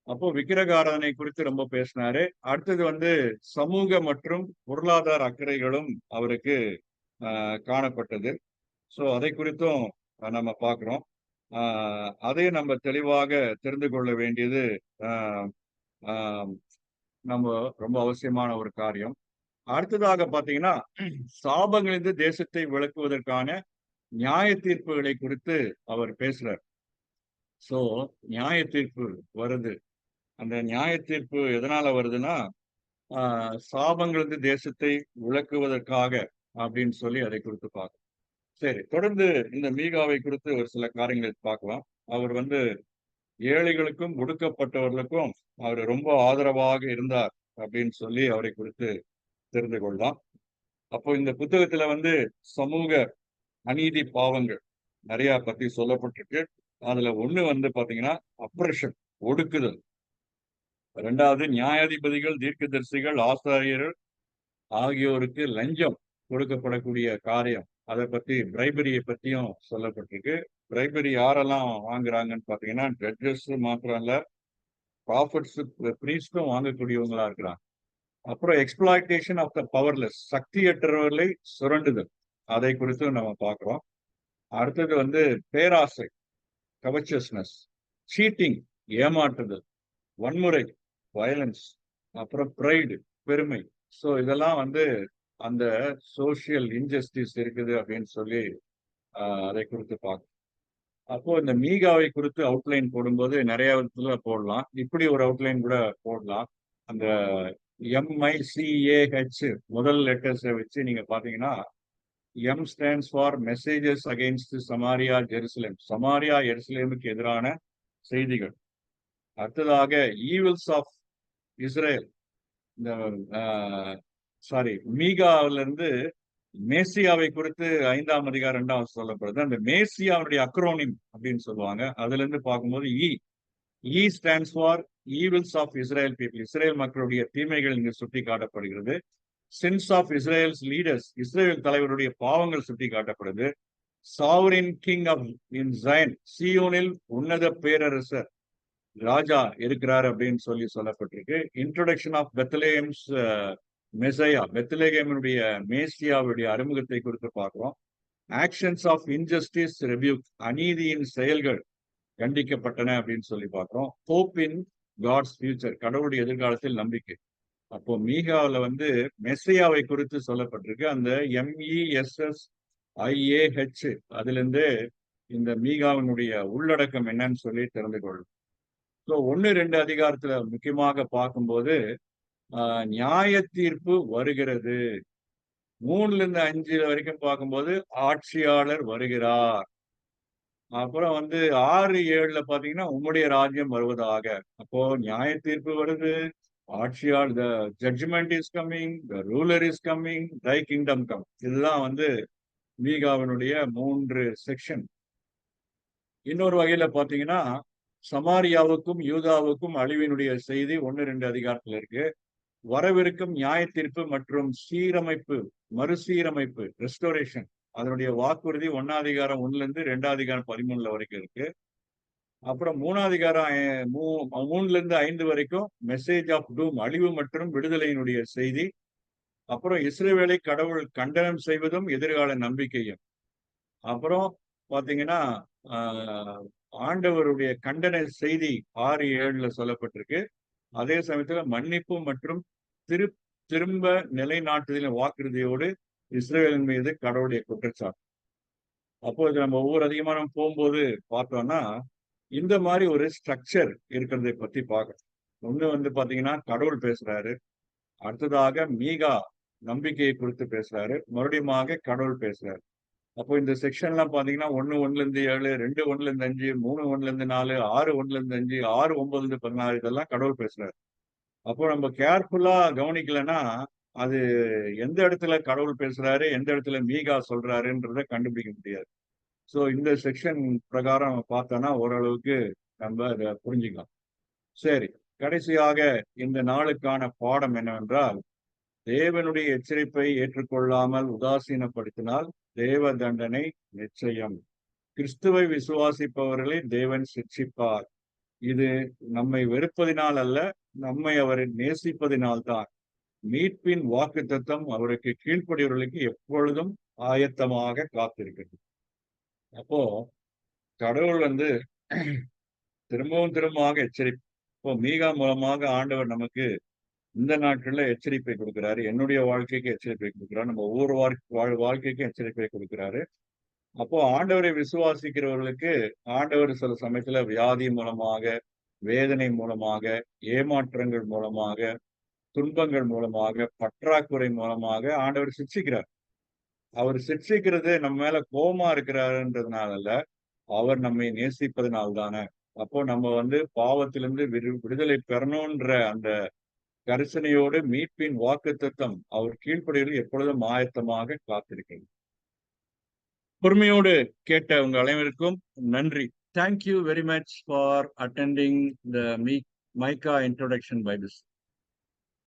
அப்போ விக்கிரக ஆராதனை குறித்து ரொம்ப பேசினாரு. அடுத்தது வந்து சமூக மற்றும் பொருளாதார அக்கறைகளும் அவருக்கு காணப்பட்டது. ஸோ அதை குறித்தும் நம்ம பார்க்கிறோம். ஆ அதையும் நம்ம தெளிவாக தெரிந்து கொள்ள வேண்டியது ஆ ஆ நம்ம ரொம்ப அவசியமான ஒரு காரியம். அடுத்ததாக பார்த்தீங்கன்னா, சாபங்களிலிருந்து தேசத்தை விலக்குவதற்கான நியாய தீர்ப்புகளை குறித்து அவர் பேசுறார். ஸோ நியாய தீர்ப்பு வருது. அந்த நியாய தீர்ப்பு எதனால வருதுன்னா, ஆ சாபங்களிலிருந்து தேசத்தை விலக்குவதற்காக அப்படின்னு சொல்லி அதை குறித்து பார்க்கிறோம். சரி, தொடர்ந்து இந்த மீகாவை குறித்து ஒரு சில காரியங்களை பார்க்கலாம். அவர் வந்து ஏழைகளுக்கும், ஒடுக்கப்பட்டவர்களுக்கும் அவர் ரொம்ப ஆதரவாக இருந்தார் அப்படின்னு சொல்லி அவரை குறித்து தெரிந்து கொள்ளலாம். அப்போ இந்த புத்தகத்துல வந்து சமூக அநீதி பாவங்கள் நிறைய பத்தி சொல்லப்பட்டிருக்கு. அதுல ஒண்ணு வந்து பாத்தீங்கன்னா, அப்ரஷன் ஒடுக்குதல். 2வது நியாயாதிபதிகள், தீர்க்கதரிசிகள், ஆசாரியர்கள் ஆகியோருக்கு லஞ்சம் கொடுக்கப்படக்கூடிய காரியம். அதை பத்தி பிரைபரியை பத்தியும் சொல்லப்பட்டிருக்கு. பிரைபரி யாரெல்லாம் வாங்குறாங்கன்னு பாத்தீங்கன்னா, ஜட்ஜஸ் மாத்திரம் இல்ல, ப்ராஃபிட்ஸ், பிரீஸ்டும் வாங்கக்கூடியவங்களா இருக்கிறாங்க. அப்புறம் எக்ஸ்பிளாய்டேஷன் ஆஃப் த பவர்லெஸ், சக்தியற்றவர்களை சுரண்டுதல், அதை குறித்தும் நம்ம பார்க்கிறோம். அடுத்தது வந்து பேராசை, கவச்சஸ்னஸ், சீட்டிங், ஏமாற்றுதல், வன்முறை, வயலன்ஸ், அப்புறம் ப்ரைடு, பெருமை. ஸோ இதெல்லாம் வந்து அந்த சோசியல் இன்ஜஸ்டிஸ் இருக்குது அப்படின்னு சொல்லி அதை குறித்து பார்க்கணும். அப்போ இந்த மீகாவை குறித்து அவுட்லைன் போடும்போது நிறைய விதத்துல போடலாம். இப்படி ஒரு அவுட்லைன் கூட போடலாம். அந்த MICAH முதல் லெட்டர்ஸை வச்சு நீங்க பாத்தீங்கன்னா, M stands for messages against Samaria Jerusalem, Samaria எருசலேமுக்கு எதிரான செய்திகள். அடுத்ததாக ஈவில்ஸ் ஆஃப் இஸ்ரேல், இந்த மீகாவில இருந்து மேசியாவை குறித்து 5ஆம் அதிகாரம் 2ஆவது சொல்லப்படுது. அந்த மேசியாவுடைய அக்ரோனிம் அப்படின்னு சொல்லுவாங்க. அதுல இருந்து பார்க்கும்போது E stands for evils of Israel people, Israel மக்களுடைய தீமைகள் இங்கு சுட்டி காட்டப்படுகிறது. Sins of Israel's leaders, Israel தலைவருடைய பாவங்கள் சுட்டி காட்டப்படுது. Sovereign king of in Zion, சியோனில் உன்னத பேரரசர் ராஜா இருக்கிறார் அப்படின்னு சொல்லப்பட்டிருக்கு. இன்ட்ரோடக்ஷன் ஆஃப் பெத்லஹேம்ஸ் மெசையா, பெத்லஹேமுடைய மேசியாவுடைய அறிமுகத்தை குறித்து பார்க்கிறோம். ஆக்ஷன்ஸ் ஆஃப் இன்ஜஸ்டிஸ் ரெபியூக், அநீதியின் செயல்கள் கண்டிக்கப்பட்டன அப்படின்னு சொல்லி பார்க்கிறோம். ஹோப் இன் காட்ஸ் ஃபியூச்சர், கடவுளுடைய எதிர்காலத்தில் நம்பிக்கை. அப்போ மீகாவில் வந்து மெஸ்ஸியாவை குறித்து சொல்லப்பட்டிருக்கு. அந்த MESSIAH அதுல இருந்து இந்த மீகாவினுடைய உள்ளடக்கம் என்னன்னு சொல்லி தெரிந்து கொள்ளும். ஸோ 1-2 அதிகாரத்துல முக்கியமாக பார்க்கும்போது நியாய தீர்ப்பு வருகிறது. 3-5 வரைக்கும் பார்க்கும்போது ஆட்சியாளர் வருகிறார். அப்புறம் வந்து 6-7 பாத்தீங்கன்னா உம்முடைய ராஜ்யம் வருவதாக. அப்போ நியாய தீர்ப்பு வருது, ஆட்சியாளர், the judgement is coming, the ruler is coming, thy kingdom come. இதுதான் வந்து மீகாவினுடைய 3 செக்ஷன். இன்னொரு வகையில பாத்தீங்கன்னா, சமாரியாவுக்கும் யூதாவுக்கும் அழிவினுடைய செய்தி 1-2 அதிகாரத்துல இருக்கு. வரவிருக்கும் நியாய தீர்ப்பு மற்றும் சீரமைப்பு, மறுசீரமைப்பு, ரெஸ்டோரேஷன், அதனுடைய வாக்குறுதி 1ஆம் அதிகாரம் 1ல இருந்து 2ஆம் அதிகாரம் 13 வரைக்கும் இருக்கு. அப்புறம் 3ஆம் அதிகாரம் 3ல இருந்து 5 வரைக்கும் மெசேஜ் ஆஃப் டூம், அழிவு மற்றும் விடுதலையினுடைய செய்தி. அப்புறம் இஸ்ரவேலை கடவுள் கண்டனம் செய்வதும் எதிர்கால நம்பிக்கையும். அப்புறம் பாத்தீங்கன்னா ஆண்டவருடைய கண்டன செய்தி 6-7 சொல்லப்பட்டிருக்கு. அதே சமயத்துல மன்னிப்பு மற்றும் திரும்ப நிலைநாட்டுதலின் வாக்குறுதியோடு இஸ்ரேலின் மீது கடவுளுடைய குற்றச்சாட்டு. அப்போ இது நம்ம ஒவ்வொரு அதிகமானம் போகும்போது பார்த்தோம்னா இந்த மாதிரி ஒரு ஸ்ட்ரக்சர் இருக்கிறதை பத்தி பார்க்கணும். ஒண்ணு வந்து பாத்தீங்கன்னா கடவுள் பேசுறாரு, அடுத்ததாக மீகா நம்பிக்கையை குறித்து பேசுறாரு, மறுபடியும் கடவுள் பேசுறாரு. அப்போ இந்த செக்ஷன்லாம் பாத்தீங்கன்னா 1-1ல இருந்து 7, 2-1ல இருந்து 5, 3-1ல இருந்து 4, 6-1ல இருந்து 5, 6-9ல இருந்து 16, இதெல்லாம் கடவுள் பேசுறாரு. அப்போ நம்ம கேர்ஃபுல்லா கவனிக்கலன்னா அது எந்த இடத்துல கடவுள் பேசுறாரு, எந்த இடத்துல மீகா சொல்றாருன்றத கண்டுபிடிக்க முடியாது. ஸோ இந்த செக்ஷன் பிரகாரம் பார்த்தோன்னா ஓரளவுக்கு நம்ம அதை புரிஞ்சுக்கலாம். சரி, கடைசியாக இந்த நாளுக்கான பாடம் என்னவென்றால், தேவனுடைய எச்சரிப்பை ஏற்றுக்கொள்ளாமல் உதாசீனப்படுத்தினால் தேவ தண்டனை நிச்சயம். கிறிஸ்துவை விசுவாசிப்பவர்களை தேவன் சிட்சிப்பார். இது நம்மை வெறுப்பதினால் அல்ல, நம்மை அவர் நேசிப்பதினால்தான். மீட்பின் வாக்குத்தத்தம் அவருக்கு கீழ்ப்படியவர்களுக்கு எப்பொழுதும் ஆயத்தமாக காத்திருக்கிறது. அப்போ கடவுள் வந்து திரும்பவும் எச்சரிப்பு. இப்போ மீகா மூலமாக ஆண்டவர் நமக்கு இந்த நாட்கள்ல எச்சரிப்பை கொடுக்கிறாரு. என்னுடைய வாழ்க்கைக்கு எச்சரிப்பை கொடுக்கிறாரு, நம்ம ஒவ்வொரு வாழ்க்கைக்கும் எச்சரிப்பை கொடுக்கிறாரு. அப்போ ஆண்டவரை விசுவாசிக்கிறவர்களுக்கு ஆண்டவர் சில சமயத்துல வியாதி மூலமாக, வேதனை மூலமாக, ஏமாற்றங்கள் மூலமாக, துன்பங்கள் மூலமாக, பற்றாக்குறை மூலமாக ஆண்டவர் சிக்ஷிக்கிறார். அவர் சிக்ஷிக்கிறது நம்ம மேல கோபமா இருக்கிறாருன்றதுனால அல்ல, அவர் நம்மை நேசிப்பதனால்தானே. அப்போ நம்ம வந்து பாவத்திலிருந்து விடுதலை பெறணும்ன்ற அந்த கரிசனையோடு மீட்பின் வாக்குத்தத்தம் அவர் கீழ்ப்படியில் எப்பொழுதும் ஆயத்தமாக காத்திருக்கிறது. பொறுமையோடு கேட்ட உங்க அனைவருக்கும் நன்றி. Thank you very much for attending the Micah introduction by this.